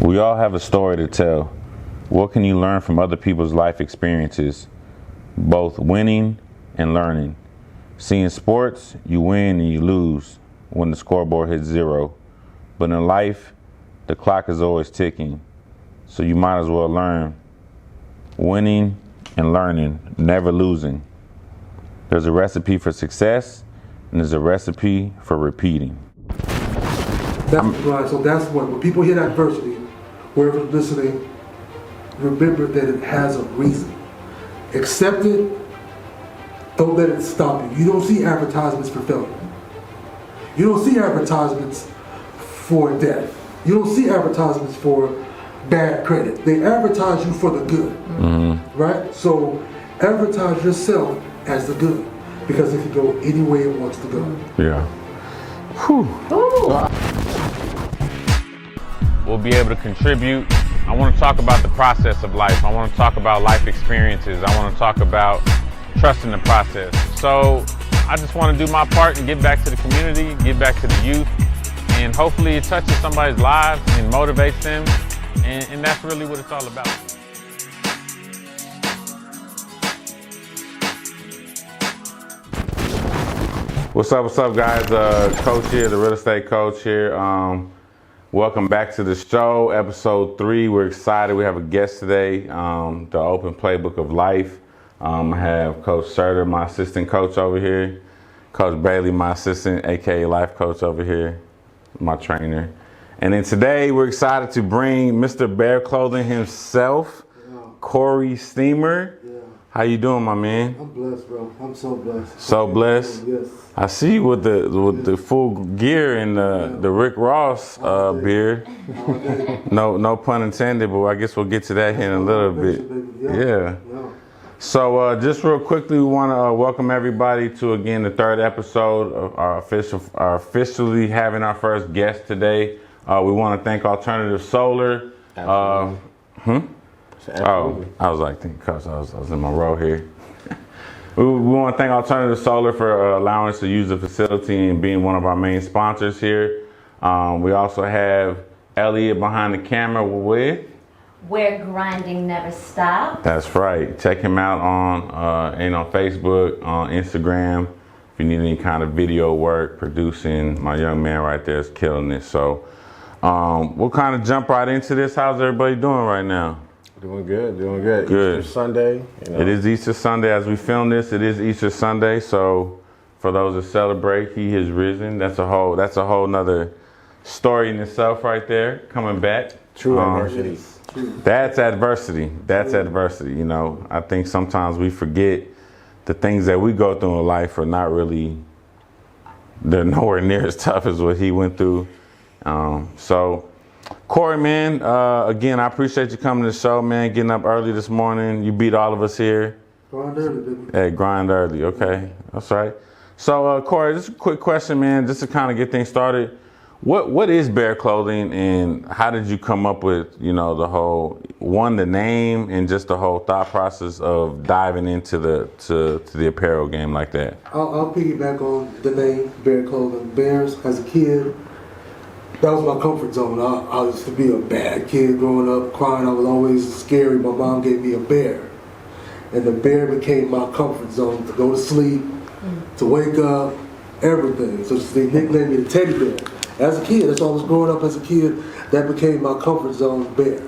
We all have a story to tell. What can you learn from other people's life experiences, both winning and learning? See, in sports, you win and you lose when the scoreboard hits 0. But in life, the clock is always ticking. So you might as well learn. Winning and learning, never losing. There's a recipe for success, and there's a recipe for repeating. That's right. So that's when people hit adversity, whoever's listening, remember that it has a reason. Accept it. Don't let it stop you. You don't see advertisements for failure. You don't see advertisements for death. You don't see advertisements for bad credit. They advertise you for the good, right? So advertise yourself as the good, because it can go any way it wants to go. Yeah. Whew. We'll be able to contribute. I want to talk about the process of life. I want to talk about life experiences. I want to talk about trusting the process. So I just want to do my part and give back to the community, give back to the youth, and hopefully it touches somebody's lives and motivates them. And that's really what it's all about. What's up, guys? Coach here, the real estate coach here. Welcome back to the show, episode 3. We're excited. We have a guest today, the Open Playbook of Life. I have Coach Serda, my assistant coach over here. Coach Bailey, my assistant, aka life coach over here, my trainer. And then today we're excited to bring Mr. Bear Clothing himself, Cory Steemer. Yeah. How you doing, my man? I'm blessed, bro. I'm so blessed. So blessed. Yes. I see you with the full gear and the Rick Ross beard. No pun intended, but I guess we'll get to that here in a little bit. Yeah. So just real quickly, we want to welcome everybody to, again, the 3rd episode of our officially having our first guest today. We want to thank Alternative Solar. Oh, I was like, because I was in my row here. We want to thank Alternative Solar for allowing us to use the facility and being one of our main sponsors here. We also have Elliot behind the camera with... Where grinding never stops. That's right. Check him out on Facebook, on Instagram. If you need any kind of video work, producing, my young man right there is killing it. So we'll kind of jump right into this. How's everybody doing right now? Doing good, doing good. Good. Easter Sunday. You know. It is Easter Sunday. As we film this, it is Easter Sunday. So for those that celebrate, he has risen. That's a whole nother story in itself right there, coming back. True adversity. That's adversity. That's adversity. You know, I think sometimes we forget the things that we go through in life are not really, they're nowhere near as tough as what he went through. So, Cory, man, again, I appreciate you coming to the show, man, getting up early this morning. You beat all of us here. Grind early, baby. Hey, grind early. Okay, that's right. So, Cory, just a quick question, man, just to kind of get things started. What is Bear Clothing, and how did you come up with, the whole, the name, and just the whole thought process of diving into the apparel game like that? I'll piggyback on the name Bear Clothing. Bears, as a kid, that was my comfort zone. I used to be a bad kid growing up, crying. I was always scary. My mom gave me a bear, and the bear became my comfort zone to go to sleep, to wake up, everything. So they nicknamed me the Teddy Bear. As a kid, that's why I was growing up as a kid, that became my comfort zone, Bear.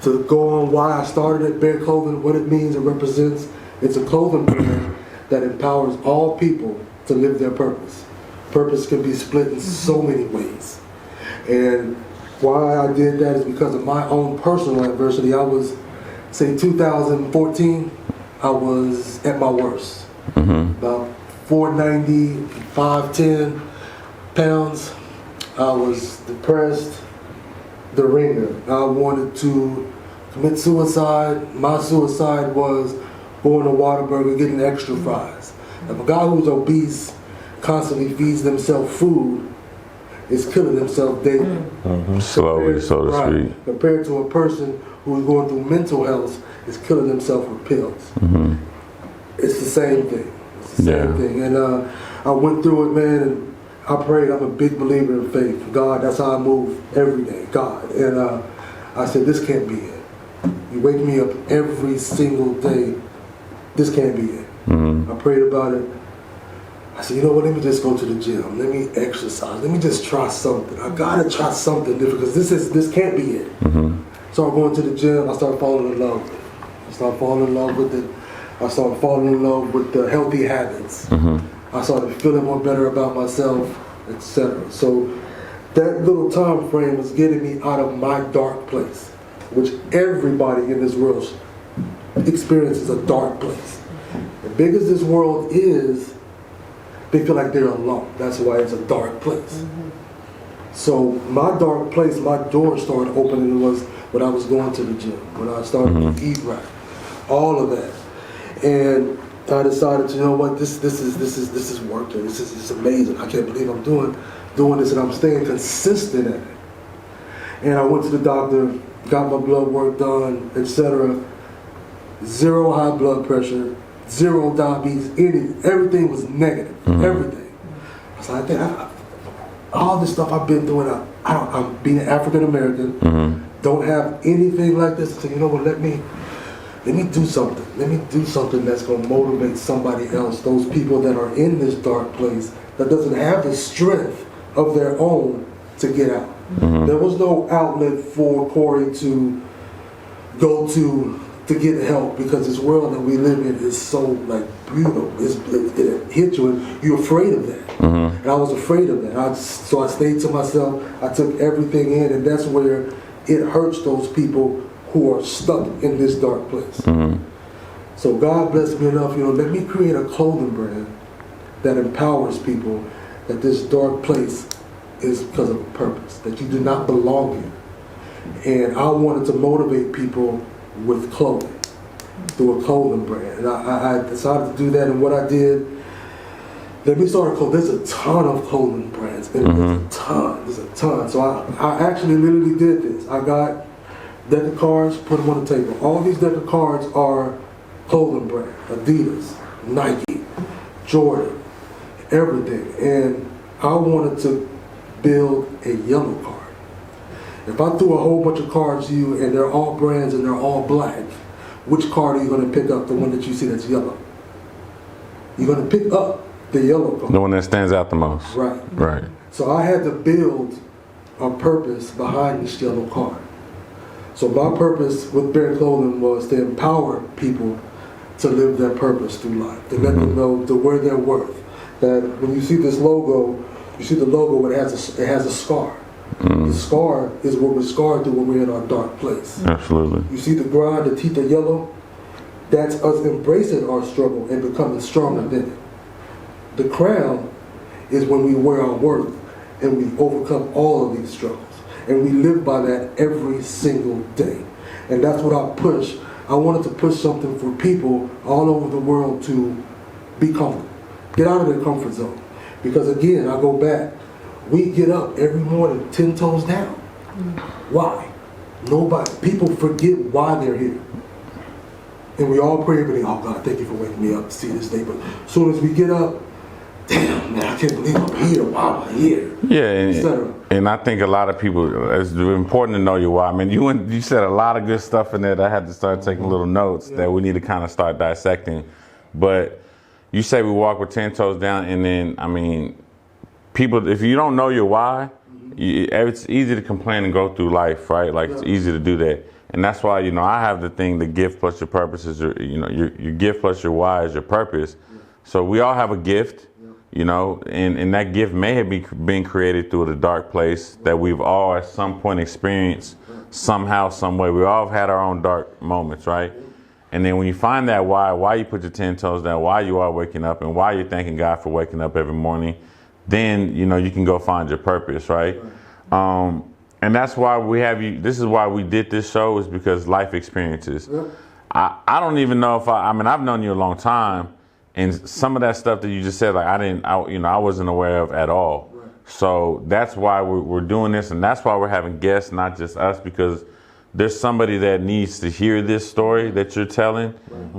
To go on why I started it, Bear Clothing, what it means, it represents, it's a clothing brand that empowers all people to live their purpose. Purpose can be split in so many ways. And why I did that is because of my own personal adversity. I was, say, 2014, I was at my worst. About 490, 5'10", pounds. I was depressed, the ringer. I wanted to commit suicide. My suicide was going to Whataburger, getting extra fries. If a guy who's obese constantly feeds themselves food, is killing himself daily. Slowly, so to speak. Compared to a person who's going through mental health, is killing himself with pills. It's the same thing. It's the same thing. And I went through it, man, and I prayed. I'm a big believer in faith. God, that's how I move every day. God. And I said, this can't be it. You wake me up every single day. This can't be it. I prayed about it. I said, you know what, let me just go to the gym. Let me exercise. Let me just try something. I gotta try something different because this can't be it. So I'm going to the gym. I started falling in love with it. I started falling in love with it. I started falling in love with the healthy habits. I started feeling more better about myself, etc. So that little time frame was getting me out of my dark place, which everybody in this world experiences a dark place. As big as this world is, they feel like they're alone. That's why it's a dark place. So my dark place, my door started opening was when I was going to the gym, when I started to eat right, all of that. And I decided, you know what, this is working. This is amazing. I can't believe I'm doing this, and I'm staying consistent at it. And I went to the doctor, got my blood work done, etc. 0 high blood pressure, 0 diabetes, everything was negative, everything. So I think all this stuff I've been doing, I'm being African American, don't have anything like this. So you know what, let me do something. Let me do something that's going to motivate somebody else, those people that are in this dark place that doesn't have the strength of their own to get out. There was no outlet for Cory to go to get help because this world that we live in is so like brutal. It hits you and you're afraid of that. And I was afraid of that. So I stayed to myself. I took everything in, and that's where it hurts those people who are stuck in this dark place. So God blessed me enough, let me create a clothing brand that empowers people that this dark place is because of a purpose, that you do not belong here. And I wanted to motivate people with clothing, through a clothing brand. And I decided to do that, and what I did, let me start a clothing. There's a ton of clothing brands, and there's a ton. So I actually literally did this. I got deck of cards, put them on the table. All these deck of cards are clothing brand, Adidas, Nike, Jordan, everything. And I wanted to build a yellow card. If I threw a whole bunch of cards to you and they're all brands and they're all black, which card are you going to pick up? The one that you see that's yellow. You're going to pick up the yellow card. The one that stands out the most. Right. So I had to build a purpose behind this yellow card. So my purpose with Bear Clothing was to empower people to live their purpose through life, to let them know to wear their worth. That when you see this logo, you see the logo, it has a scar. The scar is what we're scarred through when we're in our dark place. Absolutely. You see the grind, the teeth are yellow. That's us embracing our struggle and becoming stronger than it. The crown is when we wear our worth and we overcome all of these struggles. And we live by that every single day. And that's what I push. I wanted to push something for people all over the world to be comfortable. Get out of their comfort zone. Because again, I go back. We get up every morning 10 toes down. Why? Nobody. People forget why they're here. And we all pray every day, oh God, thank you for waking me up to see this day. But as soon as we get up, damn, man, I can't believe I'm here. Why am I here? Yeah, and I think a lot of people, it's important to know your why. I mean, you said a lot of good stuff in there that I had to start taking little notes that we need to kind of start dissecting. But you say we walk with 10 toes down, and then, I mean, people, if you don't know your why, it's easy to complain and go through life, right? Like, it's easy to do that. And that's why, I have the thing, the gift plus your purpose is your gift plus your why is your purpose. So we all have a gift, and that gift may have been created through the dark place that we've all at some point experienced somehow, some way. We all have had our own dark moments, right? And then when you find that why you put your 10 toes down, why you are waking up, and why you're thanking God for waking up every morning, then, you can go find your purpose, right? And that's why we have you. This is why we did this show, is because life experiences. I don't even know if I've known you a long time, and some of that stuff that you just said, like I wasn't aware of at all. Right. So that's why we're doing this, and that's why we're having guests, not just us, because there's somebody that needs to hear this story that you're telling,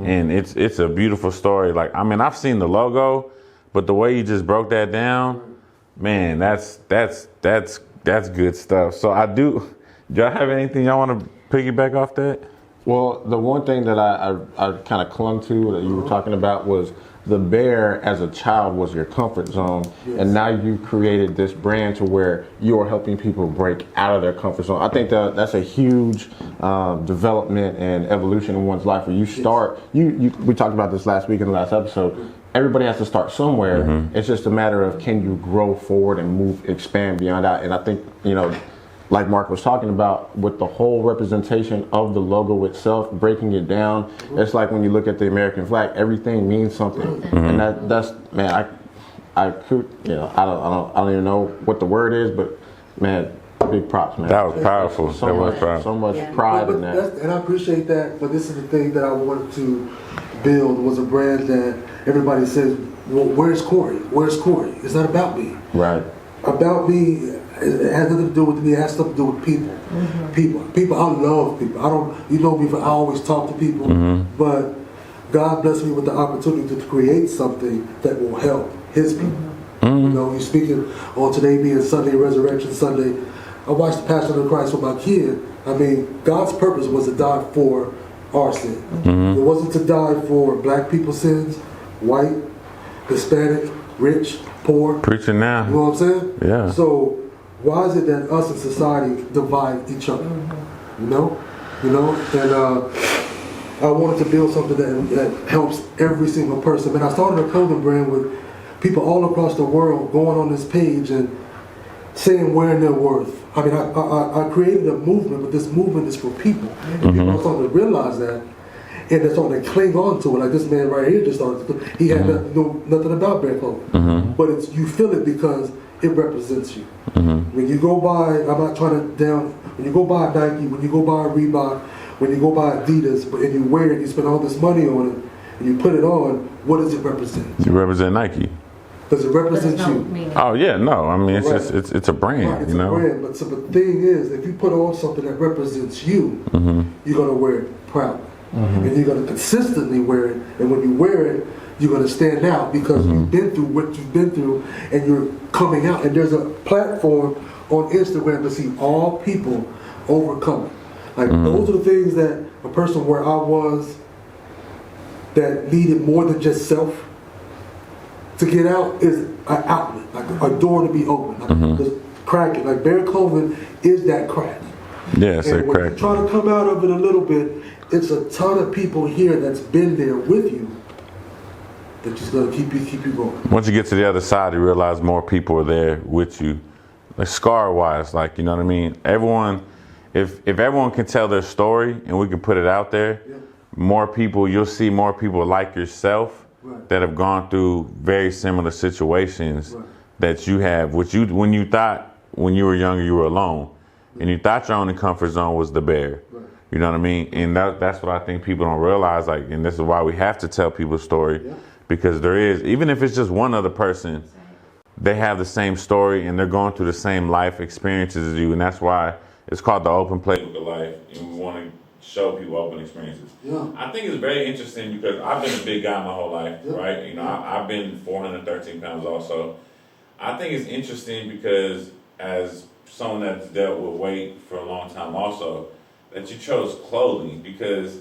and it's a beautiful story. Like, I've seen the logo, but the way you just broke that down, Man, that's good stuff. So do y'all have anything y'all want to piggyback off that? Well, the one thing that I kind of clung to that you were talking about was the bear as a child was your comfort zone. Yes. And now you created this brand to where you are helping people break out of their comfort zone. I think that's a huge development and evolution in one's life where you start, we talked about this last week in the last episode, everybody has to start somewhere. Mm-hmm. It's just a matter of can you grow forward and expand beyond that. And I think, like Marc was talking about, with the whole representation of the logo itself, breaking it down, it's like when you look at the American flag, everything means something, and that's man, I could, I don't even know what the word is, but man, big props, man. That was powerful. So much pride in that. And I appreciate that, but this is the thing that I wanted to build was a brand that everybody says, well, where's Cory? Where's Cory? It's not about me. Right. About me. It has nothing to do with me. It has stuff to do with people. Mm-hmm. People. I love people. I always talk to people. Mm-hmm. But God blessed me with the opportunity to create something that will help His people. Mm-hmm. You're speaking on today being Sunday, Resurrection Sunday. I watched the Passion of Christ with my kid. I mean, God's purpose was to die for our sin. Mm-hmm. It wasn't to die for black people's sins, white, Hispanic, rich, poor. Preaching now. You know what I'm saying? Yeah. So why is it that us in society divide each other? And I wanted to build something that helps every single person. And I started a clothing brand with people all across the world going on this page and saying where their worth. I mean, I created a movement, but this movement is for people. And people are starting to realize that. And they're starting to cling on to it. Like this man right here just started to, he had nothing about bear clothing. Mm-hmm. But you feel it because it represents you. Mm-hmm. When you go buy, I'm not trying to down, when you go buy Nike, when you go buy Reebok, when you go buy Adidas, and you wear it, you spend all this money on it, and you put it on, what does it represent? You represent Nike. Does it represent you? Oh yeah, no. I mean, it's just it's a brand, right, it's a brand. But so the thing is, if you put on something that represents you, you're gonna wear it proudly, and you're gonna consistently wear it. And when you wear it, you're gonna stand out because you've been through what you've been through, and you're coming out. And there's a platform on Instagram to see all people overcoming. Like those are the things that a person where I was that needed more than just self to get out is an outlet, like a door to be opened, like just crack it. Like bear clothing is that crack. Yeah, it's and when you try to come out of it a little bit, it's a ton of people here that's been there with you that's just gonna keep you going. Once you get to the other side, you realize more people are there with you, like scar-wise. Like, you know what I mean? Everyone, if everyone can tell their story and we can put it out there, more people, you'll see more people like yourself that have gone through very similar situations that you have. When you thought when you were younger you were alone, and you thought your only comfort zone was the bear. You know what I mean? And that's what I think people don't realize. Like, and this is why we have to tell people's story, because there is, even if it's just one other person, they have the same story and they're going through the same life experiences as you, and that's why it's called the Open Playbook of Life, and we want to show people open experiences. I think it's very interesting because I've been a big guy my whole life, right? You know, I've been 413 pounds also. I think it's interesting because as someone that's dealt with weight for a long time also, that you chose clothing, because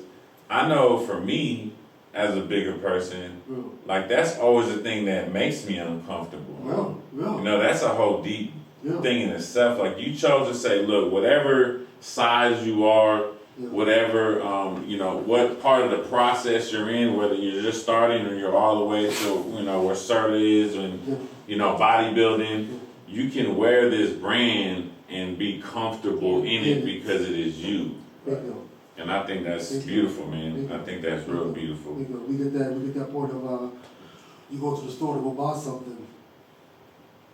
I know for me as a bigger person, like that's always the thing that makes me uncomfortable. You know, that's a whole deep thing in itself. Like you chose to say, look, whatever size you are, whatever, what part of the process you're in, whether you're just starting or you're all the way to, where Serda is and, bodybuilding, you can wear this brand and be comfortable in it because it is you. And I think that's beautiful, man. I think that's real beautiful. We get that point of, you go to the store to go buy something,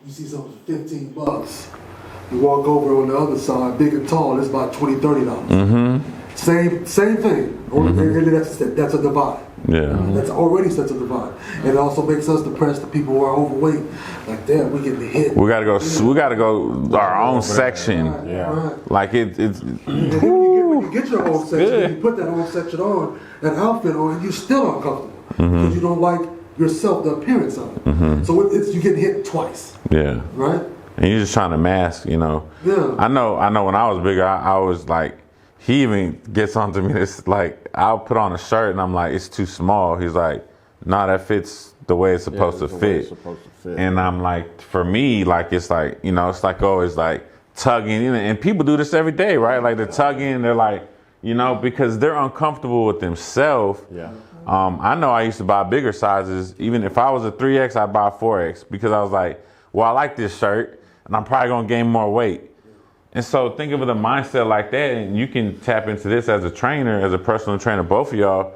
you see something for $15. You walk over on the other side, big and tall, it's about $20, $30. Same thing. Only that's a divide. That's already such a divide. And it also makes us depressed, the people who are overweight. Like, damn, we getting hit. We gotta go our own section. Like it's and then when you get your own section, you put that own section on, that outfit on, and you're still uncomfortable. Because you don't like yourself, the appearance of it. So it's you get hit twice. Yeah. Right? And you're just trying to mask, you know. Yeah. I know when I was bigger, I was like, he even gets onto me. It's like, I'll put on a shirt and I'm like, it's too small. He's like, nah, that fits the way it's supposed to fit. And I'm like, for me, like, it's like, you know, it's like always like tugging. And people do this every day, right? Like they're tugging, they're like, you know, because they're uncomfortable with themselves. Yeah. I know I used to buy bigger sizes. Even if I was a 3X, I'd buy a 4X because I was like, well, I like this shirt and I'm probably going to gain more weight. And so think of the mindset like that, and you can tap into this as a trainer, as a personal trainer, both of y'all.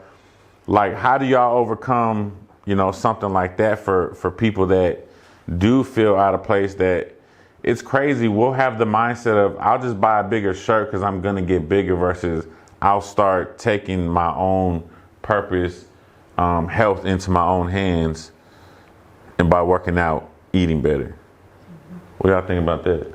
Like, how do y'all overcome, you know, something like that for people that do feel out of place? That it's crazy. We'll have the mindset of, I'll just buy a bigger shirt because I'm going to get bigger, versus I'll start taking my own purpose, health into my own hands, and by working out, eating better. What y'all think about that?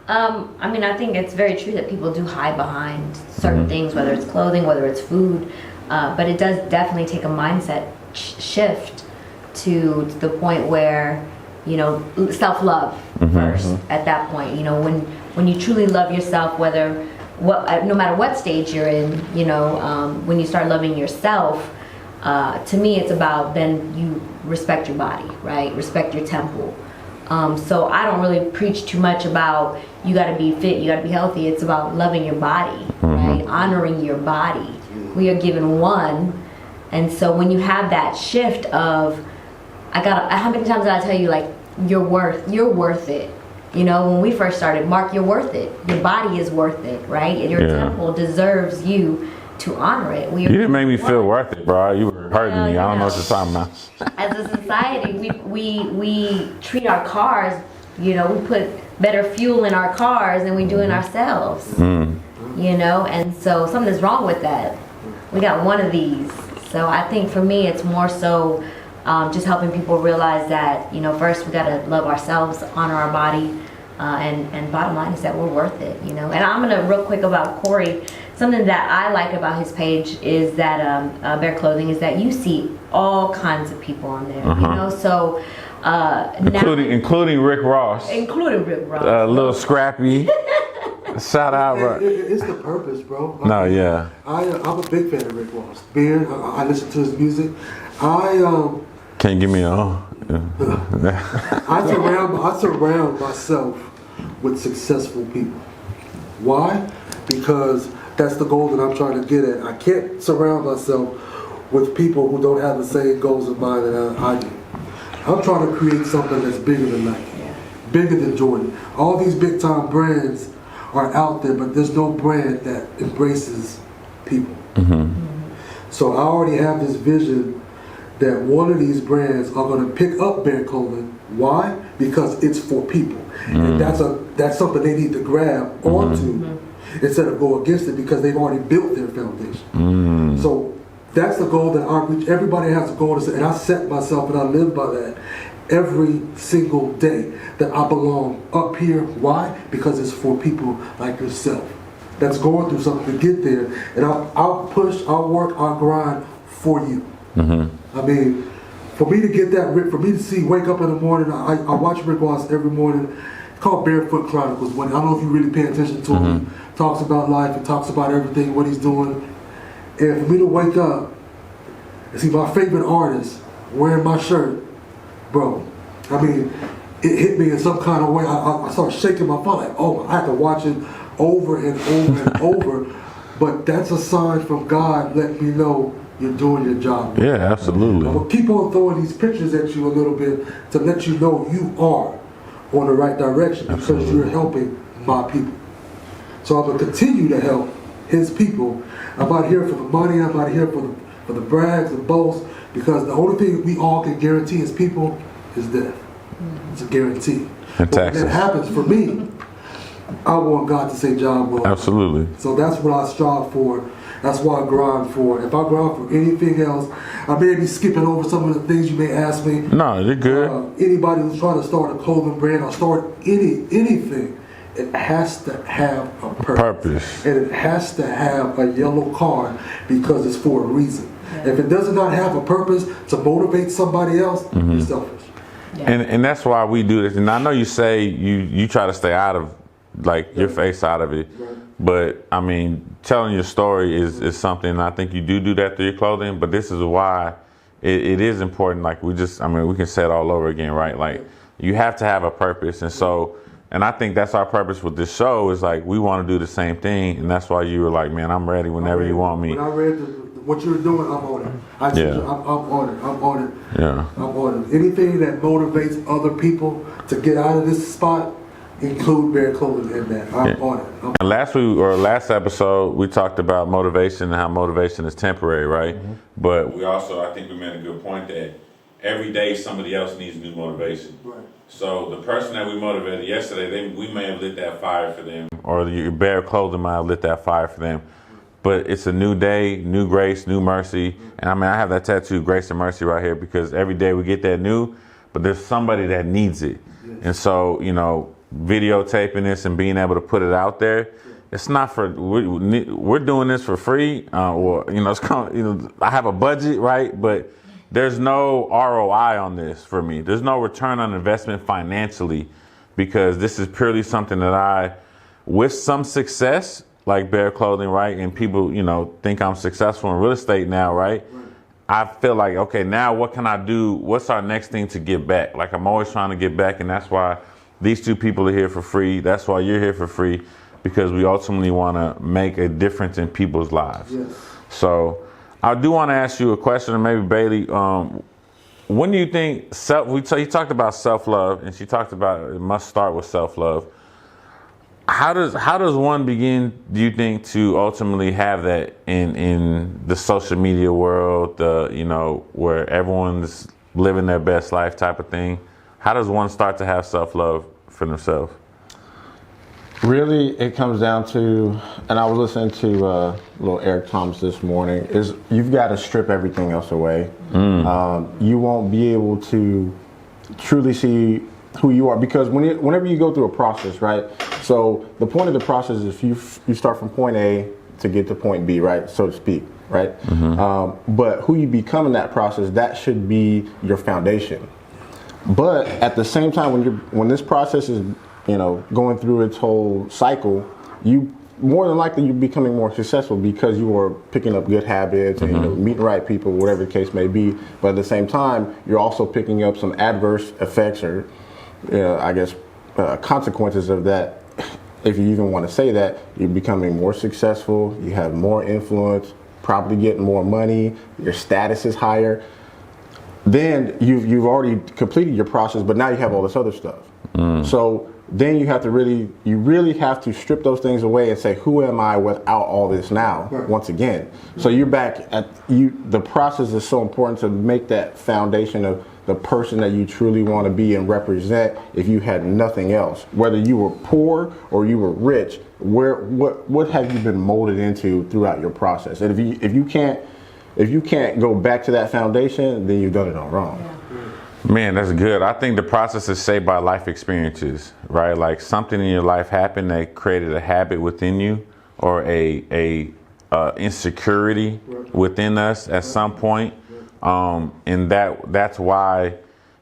I mean, I think it's very true that people do hide behind certain things, whether it's clothing, whether it's food, but it does definitely take a mindset shift to the point where, you know, self-love first. At that point, you know, when you truly love yourself, no matter what stage you're in, you know, when you start loving yourself, to me, it's about then you respect your body, right? Respect your temple. So I don't really preach too much about you got to be fit, you got to be healthy. It's about loving your body, right? Honoring your body. We are given one, and so when you have that shift of, how many times did I tell you, like, you're worth it. You know, when we first started, Marc, you're worth it. Your body is worth it, right? And your temple deserves you to honor it. You didn't make me feel worth it, bro. You were hurting me. I don't know what you're talking about. As a society, we treat our cars, you know, we put better fuel in our cars than we do in ourselves. You know, and so something's wrong with that. We got one of these. So I think for me, it's more so just helping people realize that, you know, first we got to love ourselves, honor our body, and bottom line is that we're worth it, you know. And I'm gonna real quick about Cory. Something that I like about his page is that Bare Clothing is that you see all kinds of people on there, you know. So including Rick Ross, a little Scrappy. Shout out, bro. It's the purpose, bro. I'm a big fan of Rick Ross. I listen to his music. Can't give me a I surround myself with successful people. Why? Because that's the goal that I'm trying to get at. I can't surround myself with people who don't have the same goals in mind that I do. I'm trying to create something that's bigger than Nike, bigger than Jordan. All these big time brands are out there, but there's no brand that embraces people. So I already have this vision that one of these brands are going to pick up Bare Clothing. Why? Because it's for people. And that's something they need to grab onto instead of go against it, because they've already built their foundation. So that's the goal that I reach. Everybody has a goal to set, and I set myself and I live by that every single day, that I belong up here. Why? Because it's for people like yourself that's going through something to get there. And I'll push, I'll work, I'll grind for you. I mean, for me to get that, for me to wake up in the morning, I watch Rick Ross every morning. It's called Barefoot Chronicles. I don't know if you really pay attention to him. He talks about life and talks about everything, what he's doing. And for me to wake up and see my favorite artist wearing my shirt, bro, I mean, it hit me in some kind of way. I started shaking my phone, like, oh, I have to watch it over and over and over. But that's a sign from God letting me know you're doing your job. Yeah, absolutely. I'm going to keep on throwing these pictures at you a little bit to let you know you are on the right direction, because you're helping my people. So I'm going to continue to help his people. I'm not here for the money. I'm not here for the brags and boasts, because the only thing we all can guarantee as people is death. It's a guarantee. And but when that happens for me, I want God to say job well. Absolutely. So that's what I strive for. That's what I grind for. If I grind for anything else, I may be skipping over some of the things you may ask me. No, you're good. Anybody who's trying to start a clothing brand or start anything, it has to have a purpose. And it has to have a yellow card, because it's for a reason. If it does not have a purpose to motivate somebody else, you're selfish. Yeah. And that's why we do this. And I know you say you try to stay out of like your face out of it, but I mean, telling your story is something. I think you do that through your clothing. But this is why it is important. Like we can say it all over again, right? Like you have to have a purpose, and so. And I think that's our purpose with this show is like we want to do the same thing, and that's why you were like, man, I'm ready whenever you want me. When I read what you were doing, I'm on it. I'm on it. I'm on it. Yeah. I'm on it. Anything that motivates other people to get out of this spot, include Bear Clothing in that. I'm on it. And last episode, we talked about motivation and how motivation is temporary, right? But we also, I think we made a good point that every day somebody else needs new motivation. Right. So the person that we motivated yesterday, we may have lit that fire for them, or your Bear Clothing might have lit that fire for them. But it's a new day, new grace, new mercy. And I mean, I have that tattoo, grace and mercy, right here, because every day we get that new, but there's somebody that needs it. Yes. And so, videotaping this and being able to put it out there, it's not for, we're doing this for free, I have a budget, right? But there's no ROI on this for me. There's no return on investment financially, because this is purely something that with some success, like Bear Clothing, right? And people, think I'm successful in real estate now, right? I feel like, okay, now what can I do? What's our next thing to give back? Like I'm always trying to give back, and that's why these two people are here for free. That's why you're here for free, because we ultimately want to make a difference in people's lives. Yes. So I do want to ask you a question, and maybe Bailey, when do you think you talked about self-love, and she talked about it must start with self-love. How does one begin, do you think, to ultimately have that in the social media world, where everyone's living their best life type of thing? How does one start to have self-love for themselves? Really, it comes down to, and I was listening to little Eric Thomas this morning, is you've got to strip everything else away. You won't be able to truly see who you are, because whenever you go through a process, right? So the point of the process is you start from point A to get to point B, right? So to speak, right? But who you become in that process, that should be your foundation. But at the same time, when this process is going through its whole cycle, you more than likely you're becoming more successful because you are picking up good habits and meeting the right people, whatever the case may be. But at the same time, you're also picking up some adverse effects or consequences of that. If you even want to say that, you're becoming more successful, you have more influence, probably getting more money, your status is higher. Then you've already completed your process, but now you have all this other stuff. So then you really have to strip those things away and say, who am I without all this now? Right. Once again. So you're back at the process is so important to make that foundation of the person that you truly want to be and represent. If you had nothing else, whether you were poor or you were rich, what have you been molded into throughout your process? And if you can't go back to that foundation, then you've done it all wrong. Yeah. Man, that's good. I think the process is shaped by life experiences, right? Like something in your life happened that created a habit within you, or a insecurity within us at some point. And that's why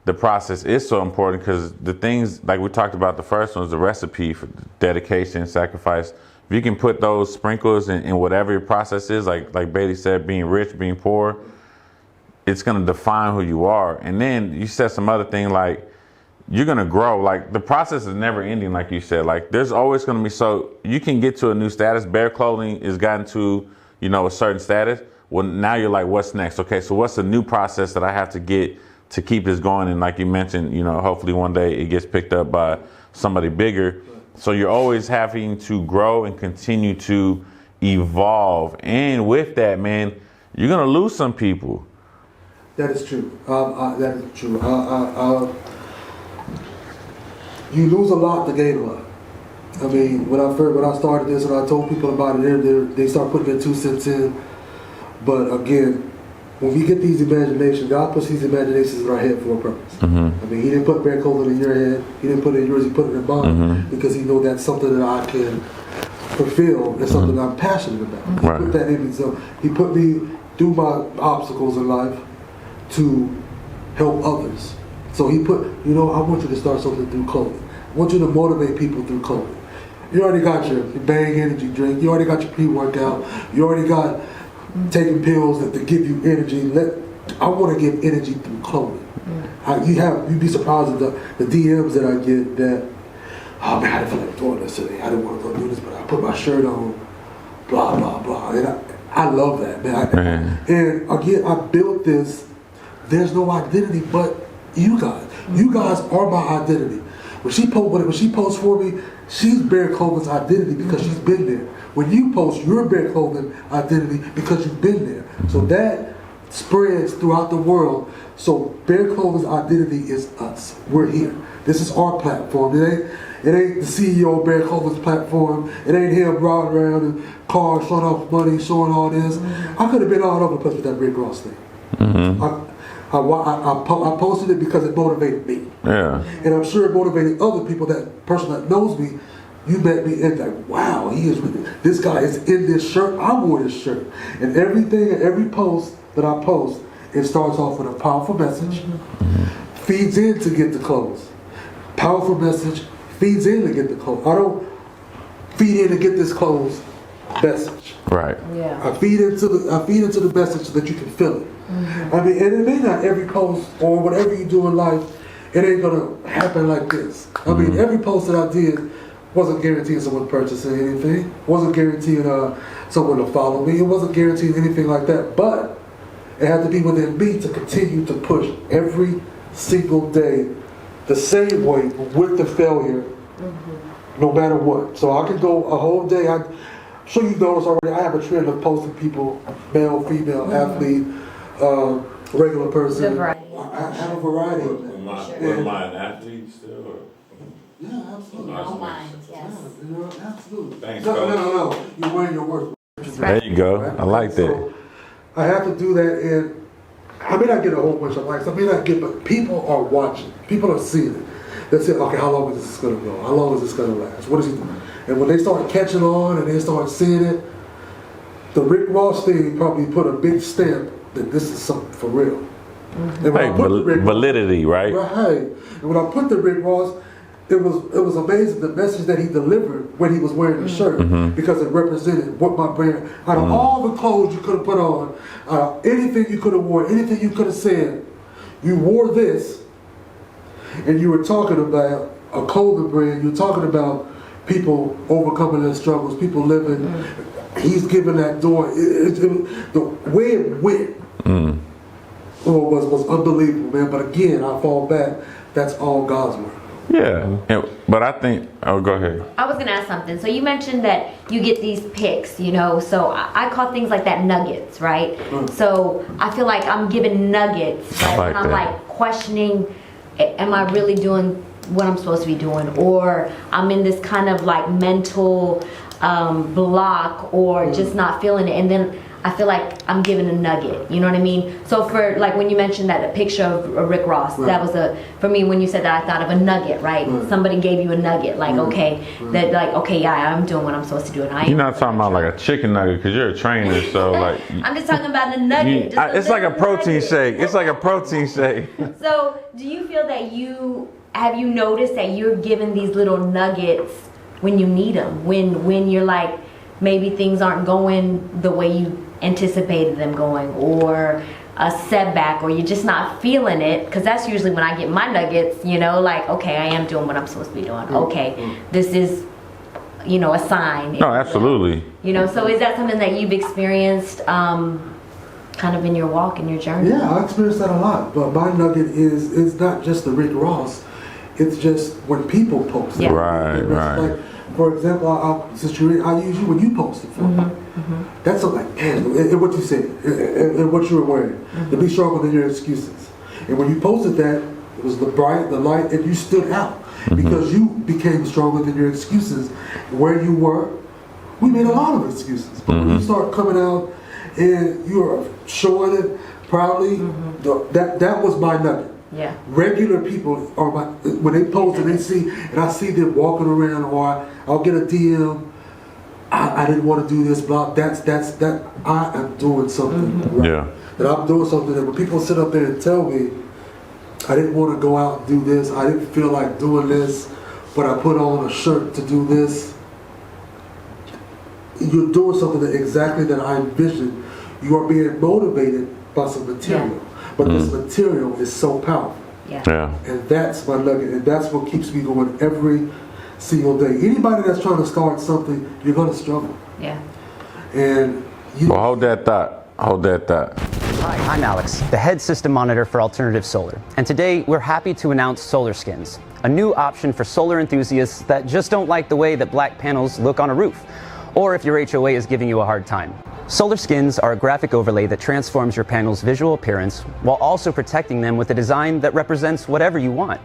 the process is so important, because the things like we talked about, the first one is the recipe for dedication, sacrifice. If you can put those sprinkles in whatever your process is, like Bailey said, being rich, being poor, it's going to define who you are. And then you said some other thing, like you're going to grow. Like the process is never ending, like you said. Like there's always going to be, so you can get to a new status. Bear Clothing has gotten to, a certain status. Well, now you're like, what's next? Okay, so what's the new process that I have to get to keep this going? And like you mentioned, hopefully one day it gets picked up by somebody bigger. So you're always having to grow and continue to evolve. And with that, man, you're going to lose some people. That is true. That is true. You lose a lot to gain a lot. I mean, when I started this and I told people about it, they start putting their 2 cents in. But again, when we get these imaginations, God puts these imaginations in our head for a purpose. I mean, He didn't put Bear Clothing in your head. He didn't put it in yours. He put it in mine because He knows that's something that I can fulfill and something that I'm passionate about. He put that in me. So He put me through my obstacles in life to help others. So he put, I want you to start something through clothing. I want you to motivate people through clothing. You already got your Bang energy drink. You already got your pre-workout. You already got taking pills that give you energy. I want to give energy through clothing. You'd be surprised at the DMs that I get that, oh man, I didn't feel like doing this today. I didn't want to go do this, but I put my shirt on, blah, blah, blah. And I love that, man. And again, I built this. There's no identity but you guys. You guys are my identity. When she posts for me, she's Bear Clothing's identity because she's been there. When you post your Bear Clothing identity because you've been there. So that spreads throughout the world. So Bear Clothing's identity is us. We're here. This is our platform. It ain't the CEO of Bear Clothing's platform. It ain't him riding around in cars, showing off money, showing all this. I could have been all over the place with that Rick Ross thing. I posted it because it motivated me. Yeah. And I'm sure it motivated other people. That person that knows me, you met me and like, wow, this guy is in this shirt. I wore this shirt. And every post that I post, it starts off with a powerful message, feeds in to get the clothes. Powerful message feeds in to get the clothes. I don't feed in to get this clothes message. Right. Yeah. I feed into the message so that you can feel it. I mean, and it may not every post or whatever you do in life, it ain't gonna happen like this. I mean, every post that I did wasn't guaranteeing someone purchasing anything, wasn't guaranteeing someone to follow me, it wasn't guaranteeing anything like that, but it had to be within me to continue to push every single day the same way with the failure, no matter what. So I could go a whole day. I'm sure you noticed already, I have a trend of posting people, male, female, athlete, regular person. I have a variety of them. Online athletes still? Or? Yeah, absolutely. Online, yes. Yeah, absolutely. Thanks, No. You're wearing your work. There you go. Right? I like that. So I have to do that, and I may not get a whole bunch of likes. I may not get, but people are watching. People are seeing it. They say, okay, how long is this going to go? How long is this going to last? What is he doing? And when they start catching on and they start seeing it, the Rick Ross thing probably put a big stamp that this is something for real. And when Hey, I put the Rick validity, right? Right. And when I put the Rick Ross, it was amazing the message that he delivered when he was wearing the shirt because it represented what my brand. Out of all the clothes you could have put on, anything you could have worn, anything you could have said, you wore this, and you were talking about a clothing brand. You're talking about people overcoming their struggles, people living. He's giving that door. The way it went was unbelievable, man. But again, I fall back. That's all God's work. Yeah. But I think, go ahead. I was gonna ask something. So you mentioned that you get these picks, so I call things like that nuggets, right? So I feel like I'm giving nuggets, right? like And I'm that. like questioning, am I really doing what I'm supposed to be doing? Or I'm in this kind of like mental block or just not feeling it. And then I feel like I'm giving a nugget, you know what I mean? So for like when you mentioned that a picture of Rick Ross, that was for me when you said that I thought of a nugget, right? Somebody gave you a nugget, like that like okay, yeah, I'm doing what I'm supposed to do, and You're not talking about like a chicken nugget because you're a trainer, so like. I'm just talking about a nugget. It's like a protein shake. It's like a protein shake. So do you feel that have you noticed that you're given these little nuggets when you need them, when you're like maybe things aren't going the way you anticipated them going, or a setback, or you're just not feeling it? Because that's usually when I get my nuggets, like okay, I am doing what I'm supposed to be doing. Okay, this is a sign. No, absolutely. So is that something that you've experienced kind of in your walk, in your journey? Yeah, I experienced that a lot. But my nugget is not just the Rick Ross. It's just when people post it. Yeah. Right. Like, for example, I use you when you posted for me. That's like, man, and what you said, and what you were wearing, to be stronger than your excuses. And when you posted that, it was the light, and you stood out because you became stronger than your excuses. Where you were, we made a lot of excuses. But when you start coming out and you're showing it proudly, that was my nugget. Yeah. Regular people are when they post and they see, and I see them walking around, or I'll get a DM I didn't want to do this, blah. That I am doing something right. Yeah. That I'm doing something that when people sit up there and tell me, I didn't want to go out and do this, I didn't feel like doing this, but I put on a shirt to do this. You're doing something that exactly that I envisioned. You are being motivated by some material, but this material is so powerful. Yeah. And that's my nugget, and that's what keeps me going every single day. Anybody that's trying to start something, you're going to struggle. Yeah. And Well, hold that thought. Hold that thought. Hi, I'm Alex, the head system monitor for Alternative Solar. And today we're happy to announce Solar Skins, a new option for solar enthusiasts that just don't like the way that black panels look on a roof, or if your HOA is giving you a hard time. Solar Skins are a graphic overlay that transforms your panel's visual appearance while also protecting them with a design that represents whatever you want.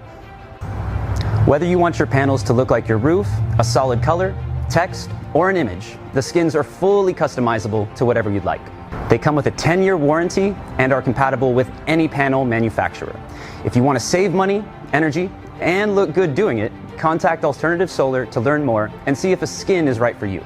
Whether you want your panels to look like your roof, a solid color, text, or an image, the skins are fully customizable to whatever you'd like. They come with a 10-year warranty and are compatible with any panel manufacturer. If you want to save money, energy, and look good doing it, contact Alternative Solar to learn more and see if a skin is right for you.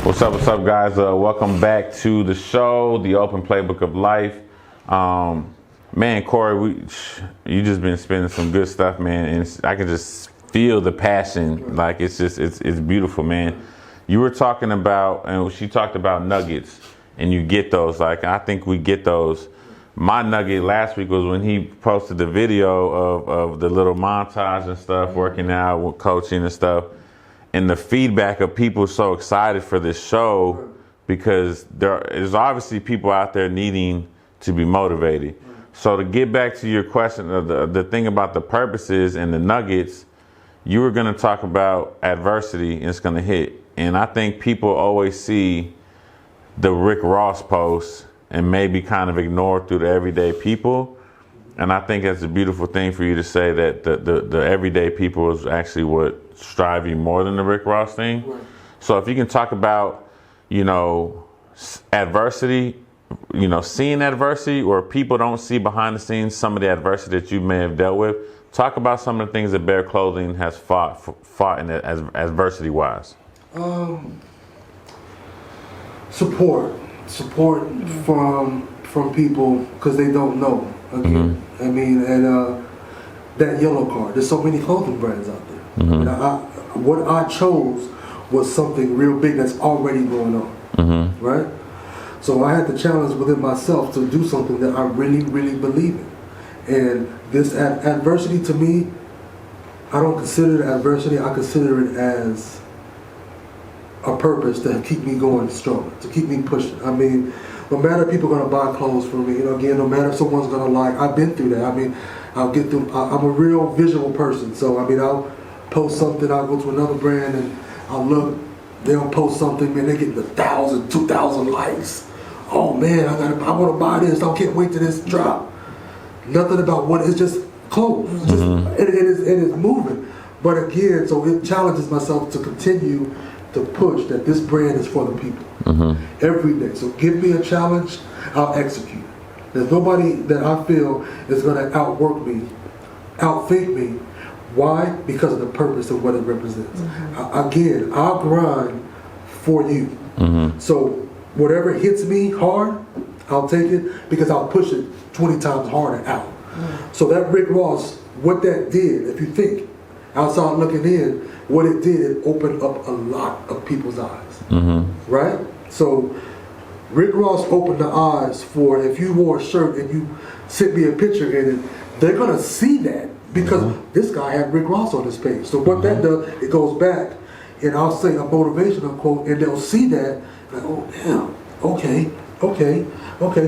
What's up, guys? Welcome back to the show, the Open Playbook of Life. Man, Cory, you just been spending some good stuff, man, and I can just feel the passion. Like it's beautiful, man. You were talking about, and she talked about nuggets, and you get those. Like I think we get those. My nugget last week was when he posted the video of the little montage and stuff, working out, with coaching and stuff. And the feedback of people so excited for this show because there is obviously people out there needing to be motivated. So to get back to your question, the thing about the purposes and the nuggets, you were going to talk about adversity and it's going to hit. And I think people always see the Rick Ross post and maybe kind of ignore through the everyday people. And I think that's a beautiful thing for you to say that the everyday people is actually what strive you more than the Rick Ross thing. Right. So if you can talk about, adversity, seeing adversity, or people don't see behind the scenes some of the adversity that you may have dealt with. Talk about some of the things that Bear Clothing has fought in it as adversity wise. Support from people because they don't know. Again, I mean, and that yellow card. There's so many clothing brands out there. And what I chose was something real big that's already going on, right? So I had the challenge within myself to do something that I really, really believe in. And this adversity to me, I don't consider it adversity. I consider it as a purpose to keep me going stronger, to keep me pushing. I mean, no matter if people are going to buy clothes from me, again, no matter if someone's going to like, I've been through that. I mean, I'll get through, I'm a real visual person. So, I mean, I'll post something, I'll go to another brand and I'll look, they'll post something, man, they get 1,000, 2,000 likes. Oh man, I want to buy this, I can't wait till this drop. Nothing about what, it's just clothes. It's just, it is moving. But again, so it challenges myself to continue to push that this brand is for the people every day. So give me a challenge, I'll execute. There's nobody that I feel is going to outwork me, outthink me. Why? Because of the purpose of what it represents. Again, I'll grind for you. So whatever hits me hard, I'll take it because I'll push it 20 times harder out. So that Rick Ross, what that did, if you think, outside looking in, what it did, it opened up a lot of people's eyes, right? So Rick Ross opened the eyes for, if you wore a shirt and you sent me a picture in it, they're gonna see that because this guy had Rick Ross on his page. So what that does, it goes back, and I'll say a motivational quote, and they'll see that, like, oh damn, okay,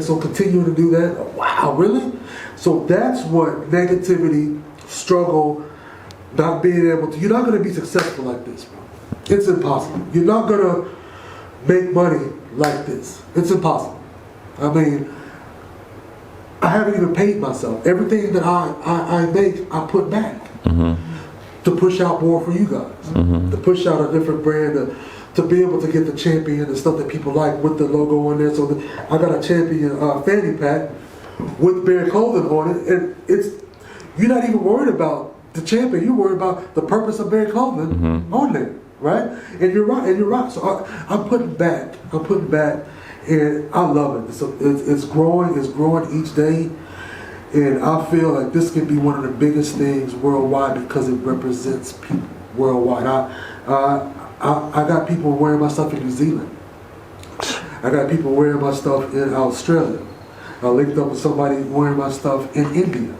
so continue to do that. Wow, really? So that's what negativity, struggle, not being able to, you're not gonna be successful like this, bro. It's impossible. You're not gonna make money like this. It's impossible. I mean, I haven't even paid myself. Everything that I make, I put back to push out more for you guys, to push out a different brand, to be able to get the champion and stuff that people like with the logo on there. So I got a champion fanny pack with Bear clothing on it, and you're not even worried about the champion. You're worried about the purpose of Bear clothing on there, right? And you're right. So I'm putting back, and I love it. So it's growing each day, and I feel like this can be one of the biggest things worldwide because it represents people worldwide. I got people wearing my stuff in New Zealand. I got people wearing my stuff in Australia. I linked up with somebody wearing my stuff in India.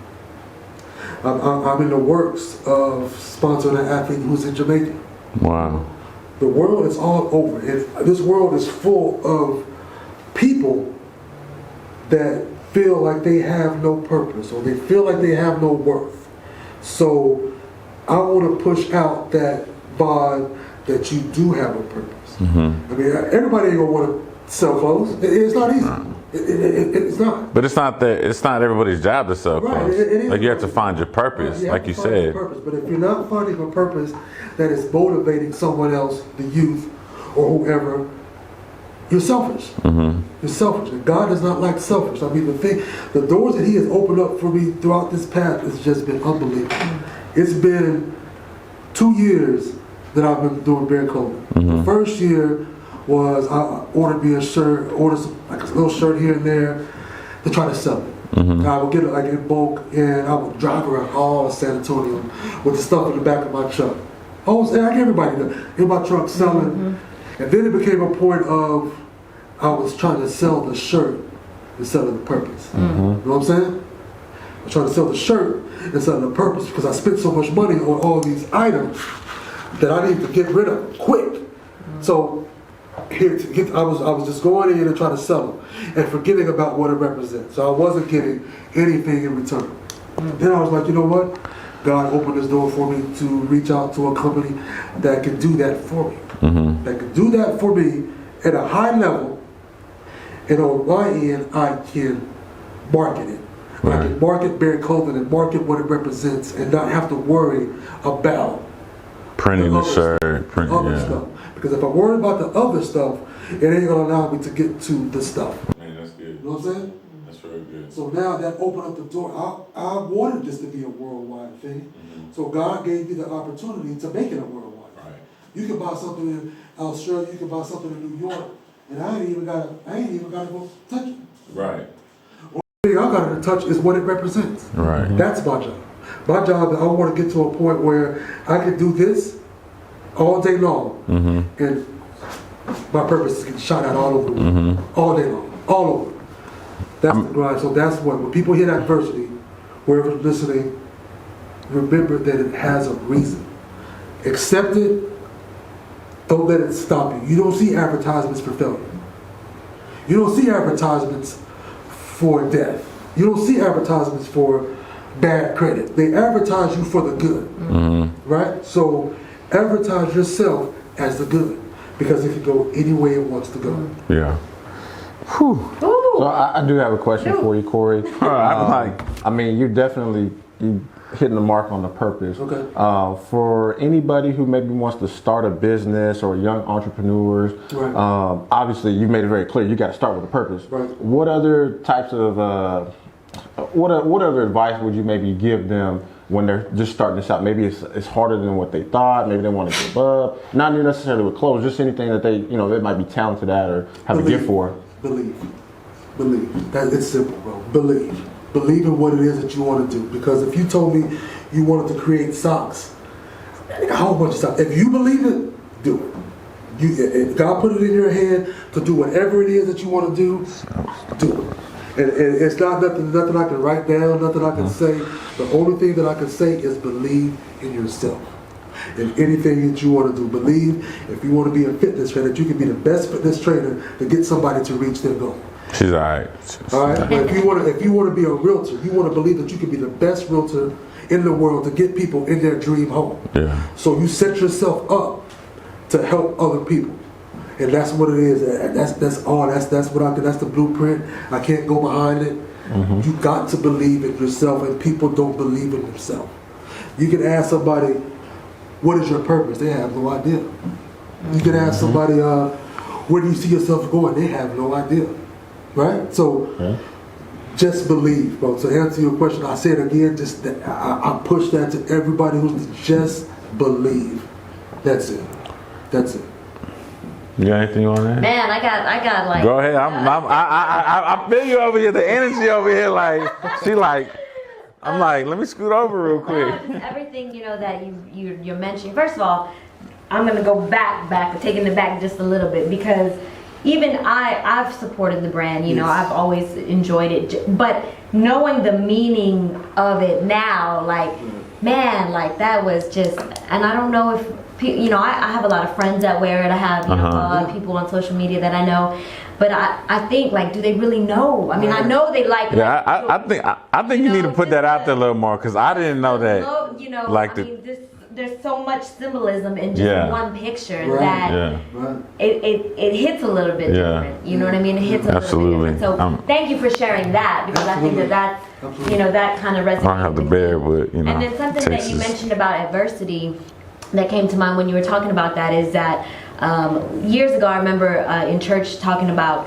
I'm in the works of sponsoring an athlete who's in Jamaica. Wow. The world is all over, and this world is full of people that feel like they have no purpose or they feel like they have no worth. So I want to push out that vibe that you do have a purpose. I mean, everybody ain't gonna want to sell clothes. It's not easy. It's not. But it's not everybody's job to sell Right, clothes. it is Like you have to find your purpose, Right, like you have to find your said. purpose. But if you're not finding a purpose that is motivating someone else, the youth or whoever, you're selfish. You're selfish. And God does not like selfish. I mean, the doors that He has opened up for me throughout this path has just been unbelievable. It's been 2 years that I've been doing Bear clothing. The first year was I ordered me a shirt, like a little shirt here and there to try to sell it. I would get it like in bulk, and I would drive around all of San Antonio with the stuff in the back of my truck. Like everybody in my truck selling. And then it became a point of I was trying to sell the shirt instead of the purpose. You know what I'm saying? I was trying to sell the shirt instead of the purpose because I spent so much money on all these items that I need to get rid of quick. So I was just going in and trying to sell them and forgetting about what it represents. So I wasn't getting anything in return. Then I was like, you know what? God opened this door for me to reach out to a company that can do that for me. That can do that for me at a high level, and on my end, I can market it. I can market Bear clothing and market what it represents and not have to worry about Printing the shirt, stuff. Because if I worry about the other stuff, it ain't gonna allow me to get to the stuff. Man, that's good. You know what I'm saying? That's very good. So now that opened up the door. I wanted this to be a worldwide thing. So God gave me the opportunity to make it a worldwide thing. You can buy something in Australia, you can buy something in New York, and I ain't even gotta go touch it. Right. Only thing I gotta touch is what it represents. Right. That's my job. My job is I want to get to a point where I can do this all day long, and my purpose is getting shot at all over the world, all day long, all over. That's the grind. So that's when people hit adversity, whoever's listening, remember that it has a reason. Accept it. Don't let it stop you. You don't see advertisements for failure. You don't see advertisements for death. You don't see advertisements for bad credit. They advertise you for the good, right? So advertise yourself as the good, because it can go any way it wants to go. Yeah. So I do have a question for you, Cory. I mean, you hitting the mark on the purpose. Okay. For anybody who maybe wants to start a business or young entrepreneurs, Right. Obviously you made it very clear you got to start with a purpose. Right. What other types of what other advice would you maybe give them when they're just starting this out? Maybe it's harder than what they thought. Maybe they want to give up. Not necessarily with clothes, just anything that they might be talented at or have a gift for. Believe. It's simple, bro. Believe in what it is that you want to do. Because if you told me you wanted to create socks, a whole bunch of socks. If you believe it, do it. If God put it in your head to do whatever it is that you want to do it. And it's not nothing I can write down, nothing I can say. The only thing that I can say is believe in yourself. In anything that you want to do, believe. If you want to be a fitness trainer, that you can be the best fitness trainer to get somebody to reach their goal. She's all right. All right. But if you want to be a realtor, you want to believe that you can be the best realtor in the world to get people in their dream home. Yeah. So you set yourself up to help other people, and that's what it is. That's all. That's the blueprint. I can't go behind it. You got to believe in yourself, and people don't believe in themselves. You can ask somebody, "What is your purpose?" They have no idea. You can ask somebody, where do you see yourself going? They have no idea, right? So just believe, bro. To answer your question, I say it again. Just I push that to everybody who's just believe. That's it. That's it. You got anything you want to add? Man, I got like. Go ahead. I feel you over here. The energy over here, like she like. I'm like, let me scoot over real quick. Everything that you're mentioning. First of all, I'm gonna go back, taking it back just a little bit, because even I've supported the brand. Yes. I've always enjoyed it, but knowing the meaning of it now, like, man, like that was just. And I don't know if I have a lot of friends that wear it. I have a lot of people on social media that I know. But I think, like, do they really know? I mean, I know they like. Yeah, I think you need to put that out there a little more, because I didn't know that. Like there's so much symbolism in just one picture that Right. it hits a little bit different. You know what I mean? It hits a Absolutely. little bit different. So thank you for sharing that, because I think that's that kind of resonates. I don't have the bear, but And then something that you mentioned about adversity that came to mind when you were talking about that is that years ago I remember in church talking about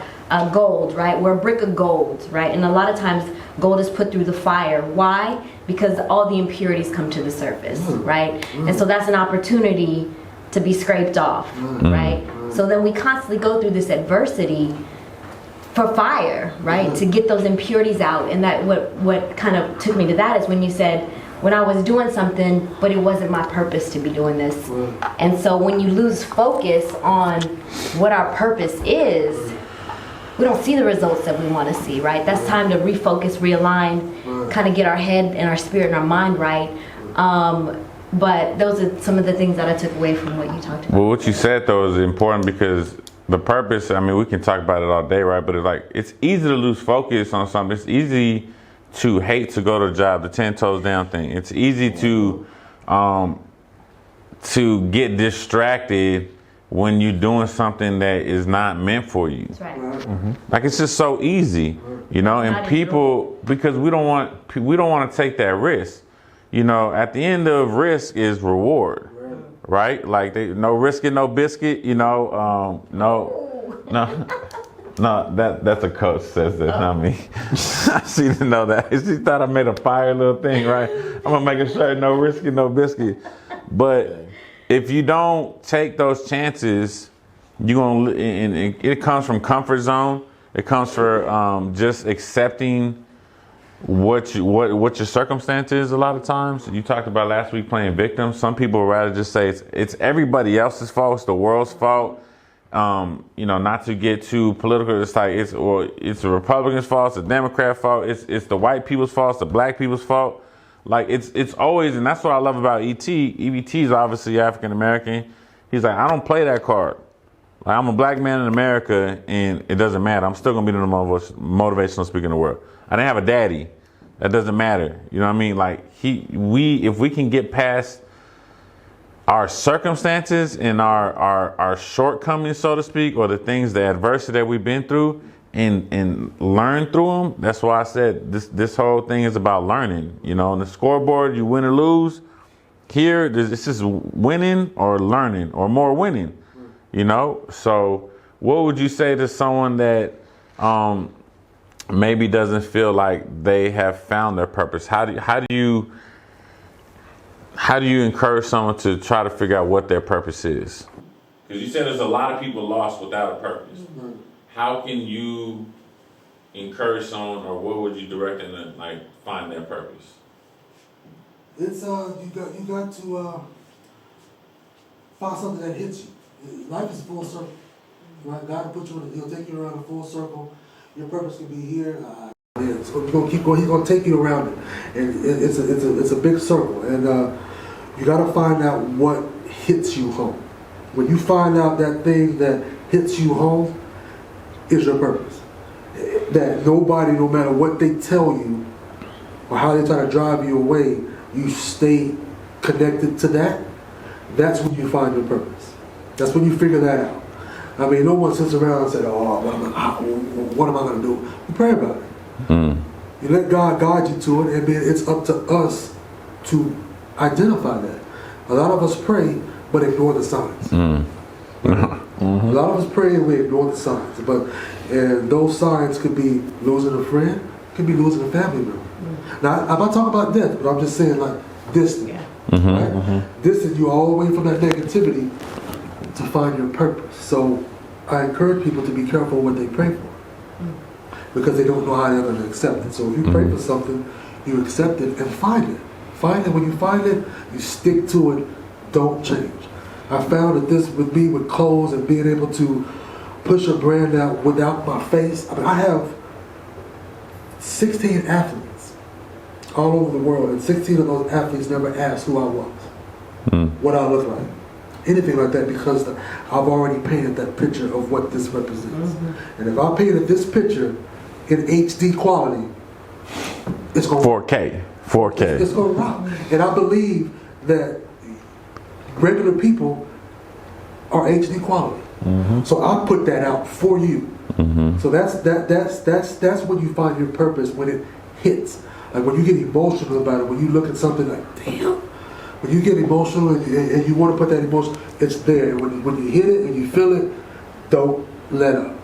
gold, right? We're a brick of gold, right? And a lot of times gold is put through the fire. Why? Because all the impurities come to the surface, right? And so that's an opportunity to be scraped off, right? So then we constantly go through this adversity for fire, right? To get those impurities out. And that what kind of took me to that is when you said, when I was doing something, but it wasn't my purpose to be doing this. And so when you lose focus on what our purpose is, we don't see the results that we want to see, right? That's time to refocus, realign, kind of get our head and our spirit and our mind right. But those are some of the things that I took away from what you talked about. Well, what you said, though, is important, because the purpose, I mean, we can talk about it all day, right? But it's easy to lose focus on something. It's easy to hate to go to a job, the 10 toes down thing. It's easy to get distracted when you're doing something that is not meant for you. That's right. Like, it's just so easy, and people, because we don't want to take that risk. At the end of risk is reward, right? Like, no risk it, no biscuit, no. No, that's a coach says that, not me. She didn't know that. She thought I made a fire little thing, right? I'm gonna make a shirt, no risky, no biscuit. But if you don't take those chances, you're gonna. And it comes from comfort zone. It comes from just accepting what your circumstance is. A lot of times, you talked about last week playing victim. Some people would rather just say it's everybody else's fault. It's the world's fault. Not to get too political, it's like it's the Republicans' fault, it's the Democrat fault, it's the white people's fault, it's the black people's fault. Like it's always, and that's what I love about ET. EBT is obviously African American. He's like, I don't play that card. Like, I'm a black man in America, and it doesn't matter. I'm still gonna be the motivational speaker in the world. I didn't have a daddy. That doesn't matter. You know what I mean? Like if we can get past our circumstances and our shortcomings, so to speak, or the things, the adversity that we've been through, and learn through them. That's why I said this whole thing is about learning. On the scoreboard, you win or lose. Here, it's just winning or learning, or more winning. So what would you say to someone that maybe doesn't feel like they have found their purpose? How do you encourage someone to try to figure out what their purpose is? Because you said there's a lot of people lost without a purpose. How can you encourage someone, or what would you direct them to find their purpose? It's you got to find something that hits you. Life is full circle, right? God will put you in. He'll take you around a full circle. Your purpose can be here. So we're gonna keep going. He's gonna take you around it, and it's a big circle. And you got to find out what hits you home. When you find out that thing that hits you home is your purpose. That nobody, no matter what they tell you or how they try to drive you away, you stay connected to that. That's when you find your purpose. That's when you figure that out. I mean, no one sits around and says, "Oh, what am I going to do?" You pray about it. You let God guide you to it, and it's up to us to identify that. A lot of us pray, but ignore the signs. A lot of us pray and we ignore the signs, and those signs could be losing a friend, could be losing a family member. Now, I'm not talking about death, but I'm just saying like distance. Right? Distance you all the way from that negativity to find your purpose. So I encourage people to be careful what they pray for, because they don't know how they're going to accept it. So if you pray for something, you accept it and find it. Find it. When you find it, you stick to it. Don't change. I found that this would be with clothes and being able to push a brand out without my face. I mean, I have 16 athletes all over the world, and 16 of those athletes never asked who I was, what I look like, anything like that, because I've already painted that picture of what this represents. And if I painted this picture in HD quality, it's going 4K. 4K. It's going to rock. And I believe that regular people are HD quality. So I put that out for you. So that's when you find your purpose, when it hits. Like when you get emotional about it, when you look at something like, damn. When you get emotional and you want to put that emotion, it's there. And when you hit it and you feel it, don't let up.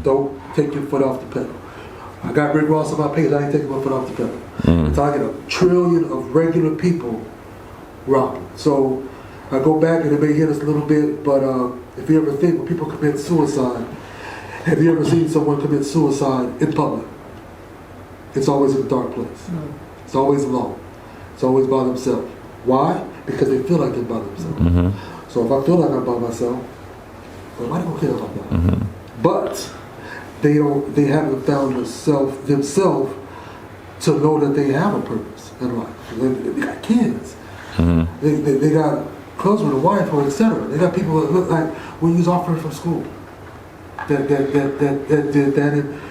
Don't take your foot off the pedal. I got Rick Ross on my page. I ain't taking my foot off the pedal. Until I get a trillion of regular people rocking. So I go back and it may hit us a little bit, but if you ever think when people commit suicide, have you ever seen someone commit suicide in public? It's always in a dark place. It's always alone. It's always by themselves. Why? Because they feel like they're by themselves. So if I feel like I'm by myself, nobody gonna care about that. But they haven't found themselves to know that they have a purpose in life. They got kids. They got husband and wife, or etc. They got people that look like we use offering from school. That did that. And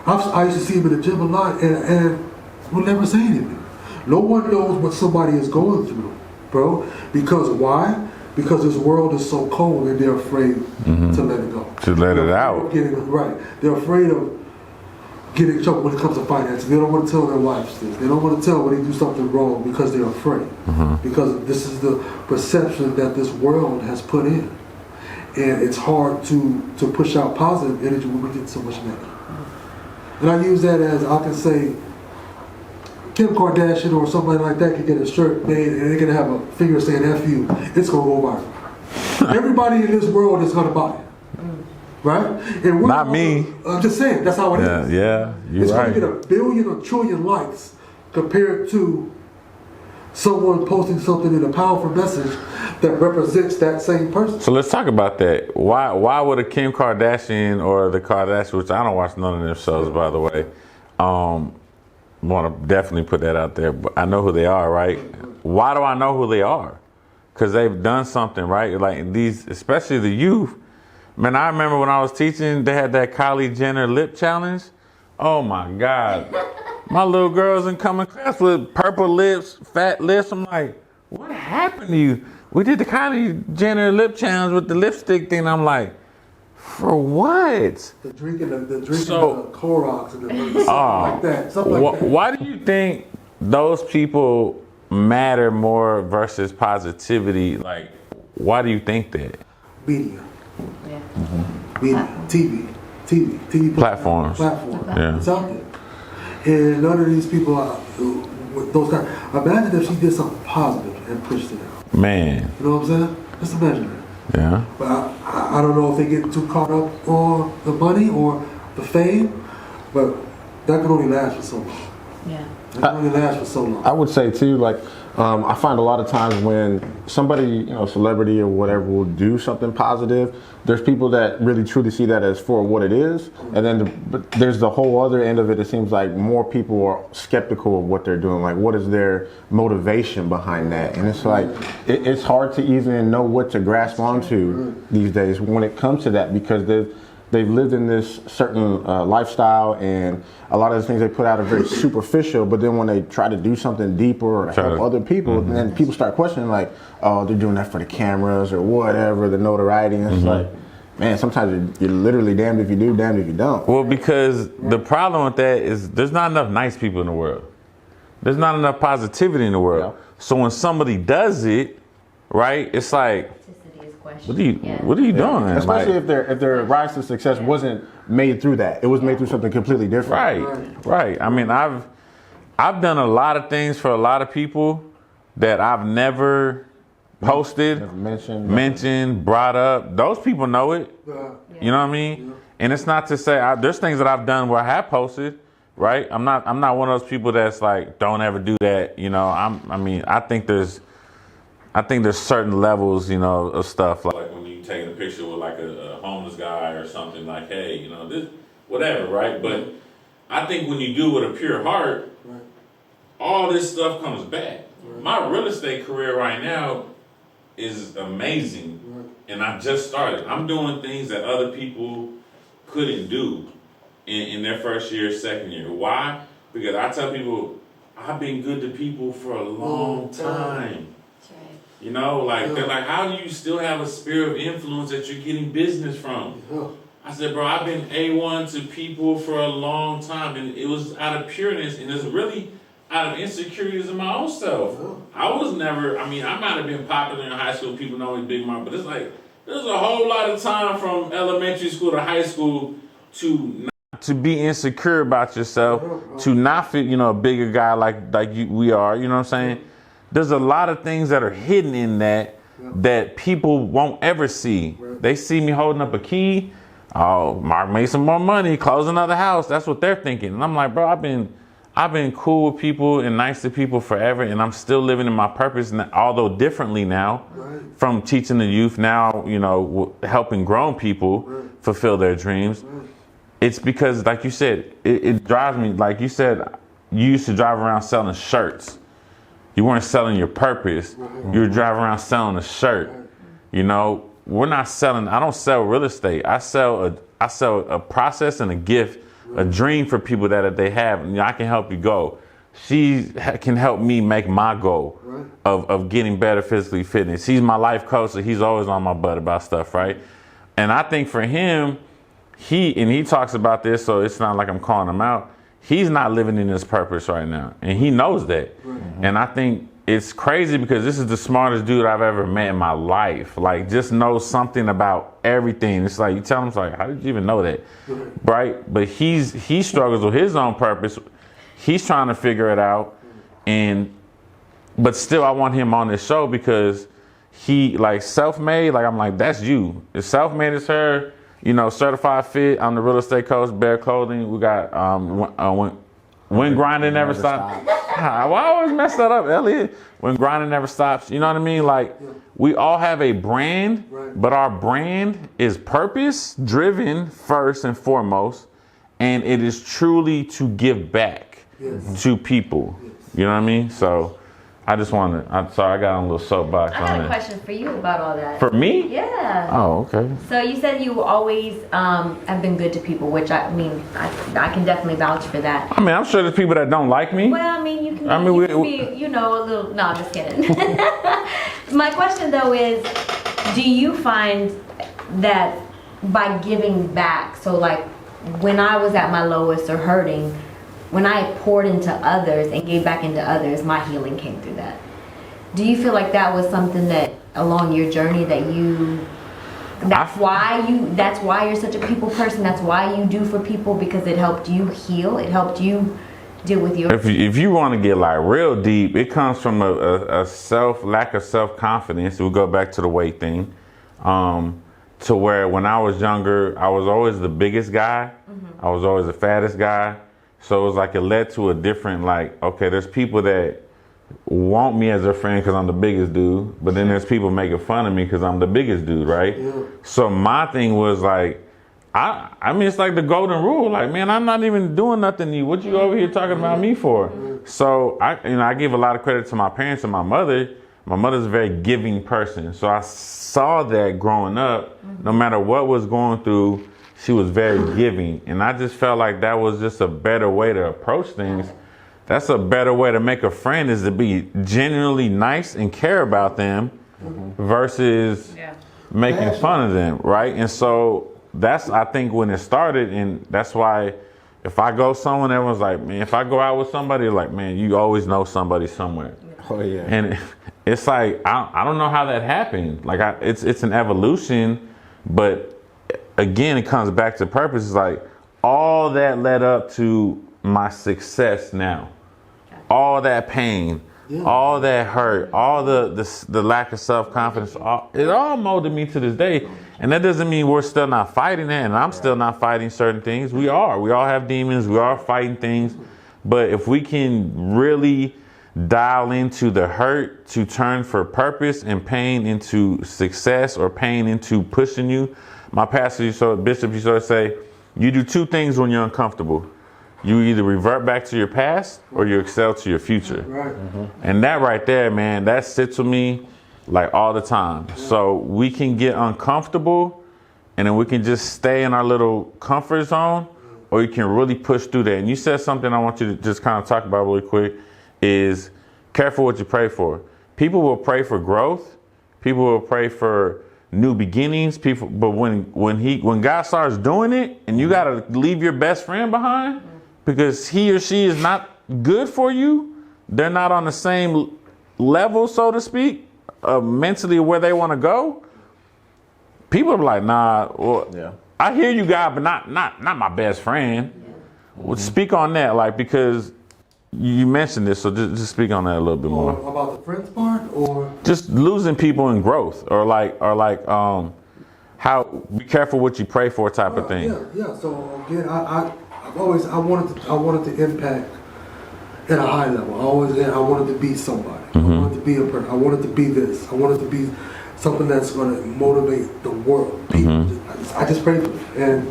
I used to see them in the gym a lot, and we'll never say anything. No one knows what somebody is going through, bro. Because why? Because this world is so cold and they're afraid to let it go. To let it out. They're afraid of getting in trouble when it comes to finances. They don't want to tell their wives this. They don't want to tell when they do something wrong because they're afraid. Because this is the perception that this world has put in. And it's hard to push out positive energy when we get so much negative. And I use that as, I can say, Kim Kardashian or somebody like that can get a shirt made and they're going to have a figure saying F you. It's going to go viral. Everybody in this world is going to buy it. Right? And not me. I'm just saying, that's how it is. Yeah, you're it's right. It's going to get a billion or trillion likes compared to someone posting something in a powerful message that represents that same person. So let's talk about that. Why would a Kim Kardashian or the Kardashians, which I don't watch none of their shows, by the way, want to definitely put that out there, but I know who they are, right? Why do I know who they are? Because they've done something, right? Like these, especially the youth. Man, I remember when I was teaching, they had that Kylie Jenner lip challenge. Oh my God. My little girls in coming class with purple lips, fat lips. I'm like, what happened to you? We did the Kylie Jenner lip challenge with the lipstick thing. I'm like, for what? The drinking the Clorox and something like that. Something like that. Why do you think those people matter more versus positivity? Like, why do you think that? Media. Media. TV platforms. Yeah. It's out there. And none of these people are those guys. Imagine if she did something positive and pushed it out. Man. You know what I'm saying? Just imagine it. Yeah. But I don't know if they get too caught up on the money or the fame, but that can only last for so long. Yeah. That can only last for so long. I would say too, like, I find a lot of times when somebody, celebrity or whatever, will do something positive, there's people that really truly see that as for what it is, and then but there's the whole other end of it. It seems like more people are skeptical of what they're doing. Like, what is their motivation behind that? And it's like it's hard to even know what to grasp onto these days when it comes to that, because they've lived in this certain lifestyle, and a lot of the things they put out are very superficial, but then when they try to do something deeper or help other people, then people start questioning, like, oh, they're doing that for the cameras or whatever, the notoriety. And it's like, man, sometimes you're literally damned if you do, damned if you don't. Well, because the problem with that is there's not enough nice people in the world. There's not enough positivity in the world. Yeah. So when somebody does it, right, it's like, question. What are you doing? Especially Like, if their rise to success wasn't made through that. It was made through something completely different. right. I mean, I've done a lot of things for a lot of people that I've never posted, Never mentioned, brought up. Those people know it. You know what I mean? And it's not to say there's things that I've done where I have posted, right? I'm not one of those people that's like, don't ever do that. You know, I think there's certain levels, you know, of stuff like when you take a picture with like a homeless guy or something, like, hey, you know, this whatever, right? But I think when you do with a pure heart, all this stuff comes back. My real estate career right now is amazing, and I just started. I'm doing things that other people couldn't do in their first year, second year. Why? Because I tell people, I've been good to people for a long time. That's right. You know, like they're like, how do you still have a sphere of influence that you're getting business from? I said, bro, I've been A1 to people for a long time, and it was out of pureness, and it's really out of insecurities of my own self. I was never, I might have been popular in high school, people know me Big Marc, but it's like, there's a whole lot of time from elementary school to high school to be insecure about yourself, to not feel, you know, a bigger guy like we are, you know what I'm saying? There's a lot of things that are hidden in that people won't ever see. They see me holding up a key. Oh, Marc made some more money, close another house. That's what they're thinking. And I'm like, bro, I've been cool with people and nice to people forever, and I'm still living in my purpose, although differently now, from teaching the youth now, you know, helping grown people fulfill their dreams. It's because, like you said, it drives me. Like you said, you used to drive around selling shirts. You weren't selling your purpose. You were driving around selling a shirt. You know, we're not selling. I don't sell real estate. I sell a process and a gift. A dream for people that they have, and I can help you go. She can help me make my goal of getting better physically fitness. He's my life coach, so he's always on my butt about stuff, right? And I think for him, he talks about this, so it's not like I'm calling him out. He's not living in his purpose right now, and he knows that. And I think it's crazy because this is the smartest dude I've ever met in my life. Like, just knows something about everything. It's like, you tell him, it's like, how did you even know that? Right? But he struggles with his own purpose. He's trying to figure it out. But still, I want him on this show because he, like, self-made. Like, I'm like, that's you. If self-made is her, you know, certified fit. I'm the real estate coach, Bear Clothing. We got, when grinding never stops. Why I always mess that up, Elliot? When grinding never stops. You know what I mean? Like, we all have a brand, but our brand is purpose driven first and foremost. And it is truly to give back to people. You know what I mean? So I just wanted, I'm sorry, I got on a little soapbox I on had a that. question for you about all that. For me? Yeah. Oh, okay. So you said you always have been good to people, which I can definitely vouch for that. I mean, I'm sure there's people that don't like me. Well, I mean, you can be, you know, a little, no, I'm just kidding. My question though is, do you find that by giving back, so like when I was at my lowest or hurting, when I poured into others and gave back into others, my healing came through that. Do you feel like that was something that along your journey that that's why you're such a people person, that's why you do for people, because it helped you heal, it helped you deal with your... If you want to get like real deep, it comes from a lack of self-confidence. We'll go back to the weight thing. To where when I was younger, I was always the biggest guy. I was always the fattest guy. So it was like it led to a different, like, okay, there's people that want me as a friend because I'm the biggest dude, but then there's people making fun of me because I'm the biggest dude, right? So my thing was like, I mean, it's like the golden rule. Like, man, I'm not even doing nothing to you. What you over here talking about me for? So I give a lot of credit to my parents and my mother. My mother's a very giving person. So I saw that growing up, no matter what was going through, she was very giving. And I just felt like that was just a better way to approach things. That's a better way to make a friend, is to be genuinely nice and care about them versus making fun of them, right? And so that's, I think, when it started. And that's why if I go somewhere, everyone's like, man, if I go out with somebody, like, man, you always know somebody somewhere. Oh, yeah. it's like I don't know how that happened. Like it's an evolution, but again, it comes back to purpose. It's like all that led up to my success now. All that pain, all that hurt, all the lack of self-confidence, it all molded me to this day. And that doesn't mean we're still not fighting it, and I'm still not fighting certain things. We are. We all have demons. We are fighting things. But if we can really dial into the hurt to turn for purpose and pain into success, or pain into pushing you. My pastor, Bishop, used to say, you do two things when you're uncomfortable. You either revert back to your past or you excel to your future. Right. And that right there, man, that sits with me like all the time. So we can get uncomfortable and then we can just stay in our little comfort zone, or you can really push through that. And you said something I want you to just kind of talk about really quick is careful what you pray for. People will pray for growth. People will pray for new beginnings. But when God starts doing it and you got to leave your best friend behind because he or she is not good for you, they're not on the same level, so to speak, mentally where they want to go. People are like, nah, well, I hear you, God, but not my best friend. Well, speak on that, like, because you mentioned this, so just speak on that a little bit more. About the friends part, or just losing people in growth, or how be careful what you pray for type of thing. Yeah. So again, I wanted to impact at a high level. I wanted to be somebody. I wanted to be a person. I wanted to be this. I wanted to be something that's going to motivate the world. People. I just prayed for it, and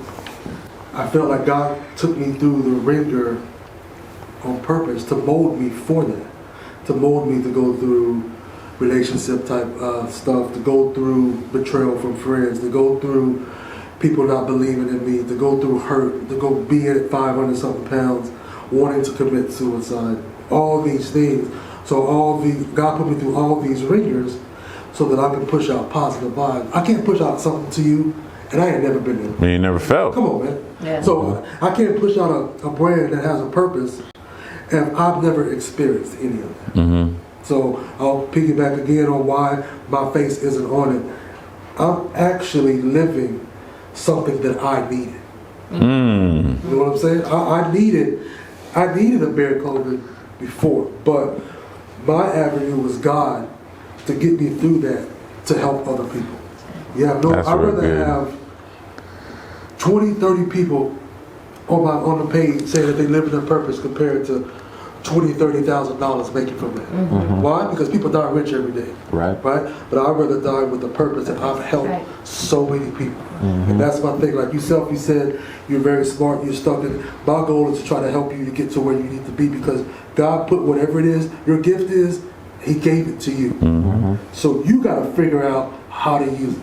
I felt like God took me through the ringer on purpose to mold me for that, to mold me to go through relationship type stuff, to go through betrayal from friends, to go through people not believing in me, to go through hurt, to go be at 500 something pounds, wanting to commit suicide, all these things. So God put me through all these ringers so that I can push out positive vibes. I can't push out something to you, and I ain't never been there. You never felt. Come on, man. Yeah. So I can't push out a brand that has a purpose, and I've never experienced any of that. So I'll piggyback again on why my face isn't on it. I'm actually living something that I needed. You know what I'm saying? I needed a bear clothing before, but my avenue was God to get me through that to help other people. Yeah, no, I'd rather have 20, 30 people on the page saying that they live in their purpose compared to $20,000, $30,000 making from that. Why? Because people die rich every day. Right. But I'd rather die with the purpose that I've helped so many people. And that's my thing. Like you said, you're very smart, you're stuck in it. My goal is to try to help you to get to where you need to be, because God put whatever it is, your gift is, He gave it to you. So you got to figure out how to use it.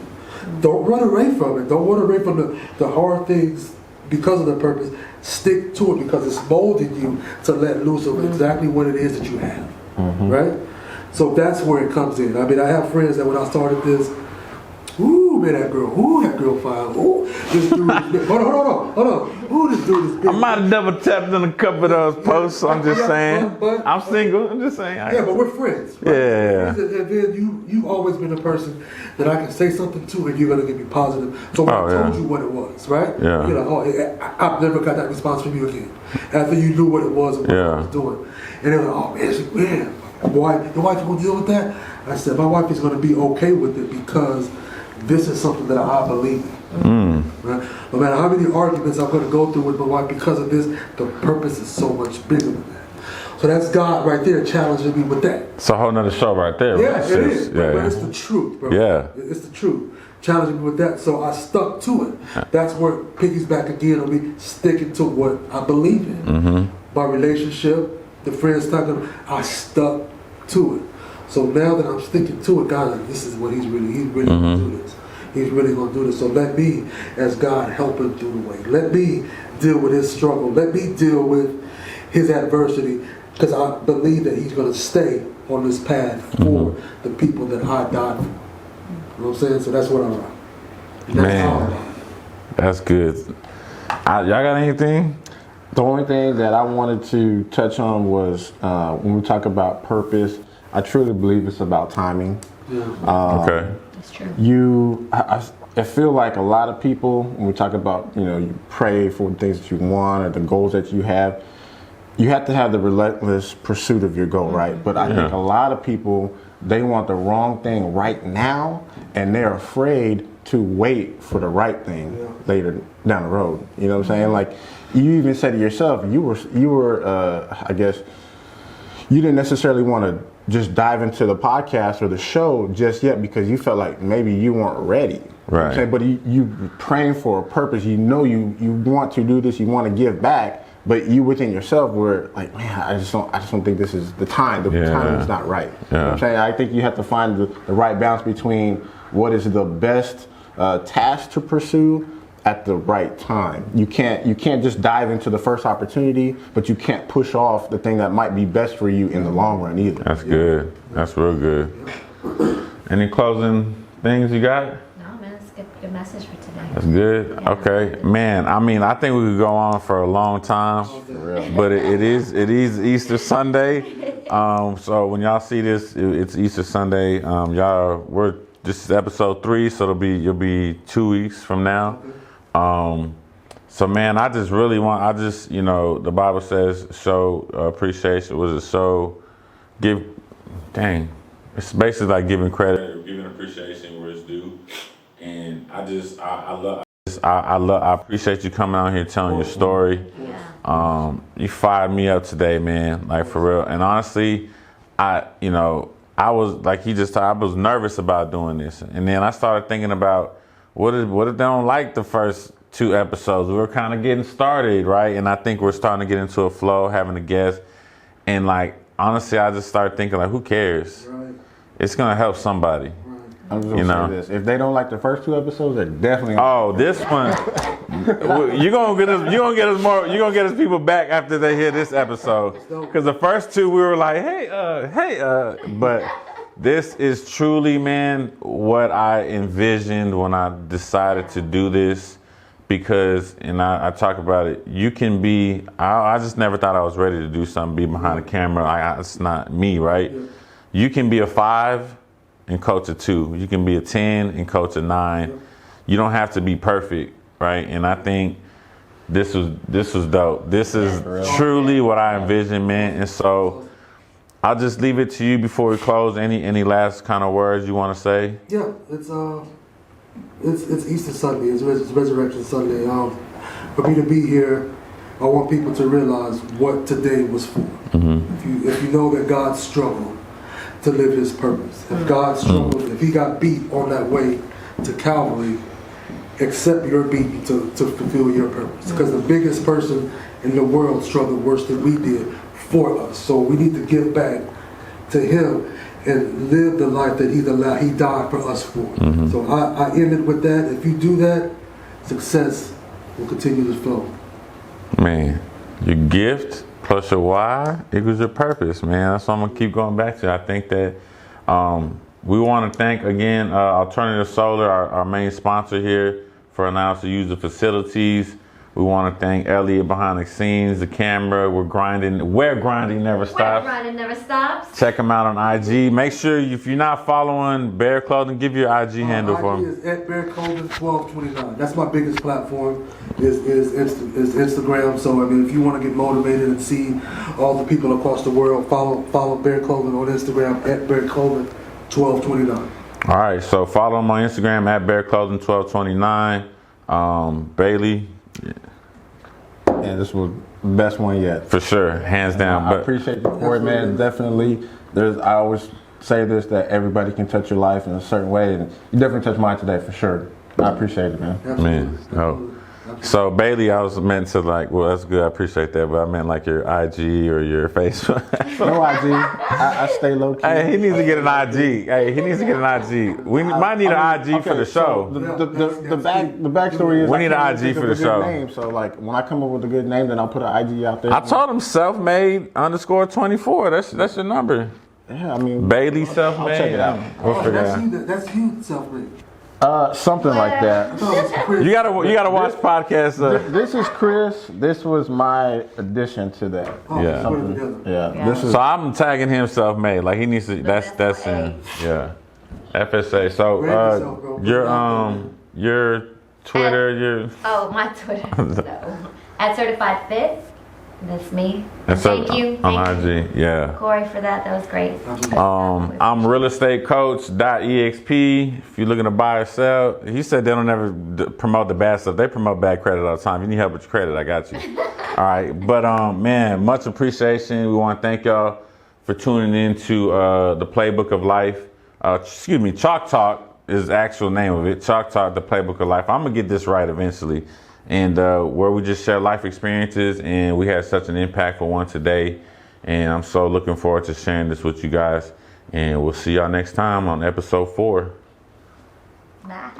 Don't run away from it. Don't run away from the hard things because of the purpose. Stick to it because it's molding you to let loose of exactly what it is that you have. Right? So that's where it comes in. I mean, I have friends that when I started this, man, that girl fine. This dude is hold on. This dude is big. I might have double tapped on a couple of those posts. I'm just saying. But I'm single. I'm just saying. Yeah, but we're friends. Right? Yeah. And then you've always been a person that I can say something to and you're going to give me positive. So when I told you what it was, right? Yeah. You're like, I've never got that response from you again. After you knew what it was and what I was doing. And they were like, man, your wife will deal with that? I said, my wife is going to be okay with it because this is something that I believe in. Right? No matter how many arguments I'm going to go through with my wife because of this, the purpose is so much bigger than that. So that's God right there challenging me with that. It's a whole nother show right there. Yeah, right? it is. But it's the truth, bro. Yeah. It's the truth. Challenging me with that. So I stuck to it. That's where it piggies back again on me sticking to what I believe in. My relationship, the friends talking, I stuck to it. So now that I'm sticking to it, God, like, this is what he's really going to do this. He's really going to do this. So let me, as God, help him through the way. Let me deal with his struggle. Let me deal with his adversity, because I believe that he's going to stay on this path for the people that I died for. You know what I'm saying? So that's what I'm about. Man, that's good. Y'all got anything? The only thing that I wanted to touch on was when we talk about purpose I truly believe it's about timing. Okay. That's true. I feel like a lot of people, when we talk about, you pray for the things that you want or the goals that you have to have the relentless pursuit of your goal, right? But I think a lot of people, they want the wrong thing right now, and they're afraid to wait for the right thing later down the road. You know what I'm saying? Like, you even said to yourself, you were I guess, you didn't necessarily want to just dive into the podcast or the show just yet because you felt like maybe you weren't ready. Right. You know, but you praying for a purpose. You know you want to do this. You want to give back. But you within yourself were like, man, I just don't think this is the time. The time is not right. You know what I'm saying? I think you have to find the right balance between what is the best task to pursue at the right time. You can't just dive into the first opportunity, but you can't push off the thing that might be best for you in the long run either. That's good. That's real good. Any closing things you got? No, man, it's a good message for today. That's good. Yeah. Okay, man. I mean, I think we could go on for a long time, but it is Easter Sunday. So when y'all see this, it's Easter Sunday. This is episode 3, so you'll be 2 weeks from now. So man, I just the Bible says show appreciation. It's basically like giving credit or giving appreciation where it's due. And I appreciate you coming out here telling your story. Yeah. You fired me up today, man, like for real. And honestly, I was like I was nervous about doing this. And then I started thinking about what if they don't like the first 2 episodes? We were kind of getting started, right? And I think we're starting to get into a flow, having a guest. And like, honestly, I just started thinking like, who cares? Right. It's going to help somebody. Right. I'm just gonna say this. If they don't like the first 2 episodes, they're definitely this one, you're gonna get us people back after they hear this episode. Because the first 2 we were like, but this is truly, man, what I envisioned when I decided to do this. Because, and I talk about it, you can be, I just never thought I was ready to do something, be behind the camera. It's not me, right? Yeah. You can be a 5 and coach a 2. You can be a 10 and coach a 9. Yeah. You don't have to be perfect, right? And I think this was dope. This is truly what I envisioned, man. And so I'll just leave it to you before we close. Any last kind of words you want to say? Yeah, it's Easter Sunday. It's Resurrection Sunday. For me to be here, I want people to realize what today was for. Mm-hmm. If you know that God struggled to live His purpose, if God struggled, if He got beat on that way to Calvary, accept your beating to fulfill your purpose. Because the biggest person in the world struggled worse than we did for us. So we need to give back to Him and live the life that He died for us for. Mm-hmm. So I ended with that. If you do that, success will continue to flow. Man, your gift plus your why equals your purpose, man. That's what I'm going to keep going back to. I think that we want to thank, again, Alternative Solar, our main sponsor here, for allowing us to use the facilities. We want to thank Elliot behind the scenes, the camera. Where grinding never stops. Where grinding never stops. Check them out on IG. Make sure if you're not following Bear Clothing, give your IG handle for them. IG is at Bear Clothing 1229. That's my biggest platform. Is Instagram. So I mean, if you want to get motivated and see all the people across the world, follow Bear Clothing on Instagram at Bear Clothing 1229. All right, so follow them on Instagram at Bear Clothing 1229. Bailey. And this was the best one yet. For sure, hands down. I appreciate the support, man. Definitely. I always say this, that everybody can touch your life in a certain way, and you definitely touched mine today, for sure. I appreciate it, man. Absolutely. Man, no. So Bailey, I was meant to well, that's good. I appreciate that, but I meant like your IG or your Facebook. No IG. I stay low key. Hey, he needs to get an IG. We might need an IG for the show. So the backstory is we need an IG for the show. Name. So like when I come up with a good name, then I'll put an IG out there. I told him selfmade_24. That's your number. Yeah, I mean Bailey selfmade. I'll check it out. We'll figure it out. That's you self-made. Something like that. You gotta watch podcasts. This is Chris. This was my addition to that. Yeah. Put it together. Yeah. This is So I'm tagging him self-made. Like he needs to. That's in. Yeah. FSA. So your Twitter, your. Oh, my Twitter. No. At Certified Fit. That's me. That's Thank you. on Thank you, IG. Yeah. Cory, for that. That was great. I'm realestatecoach.exp. If you're looking to buy or sell, he said they don't ever promote the bad stuff. They promote bad credit all the time. If you need help with your credit, I got you. All right, but man, much appreciation. We want to thank y'all for tuning in to the Playbook of Life. Chalk Talk is the actual name of it. Chalk Talk, the Playbook of Life. I'm gonna get this right eventually. And where we just share life experiences, and we had such an impactful one today. And I'm so looking forward to sharing this with you guys. And we'll see y'all next time on episode 4. Bye.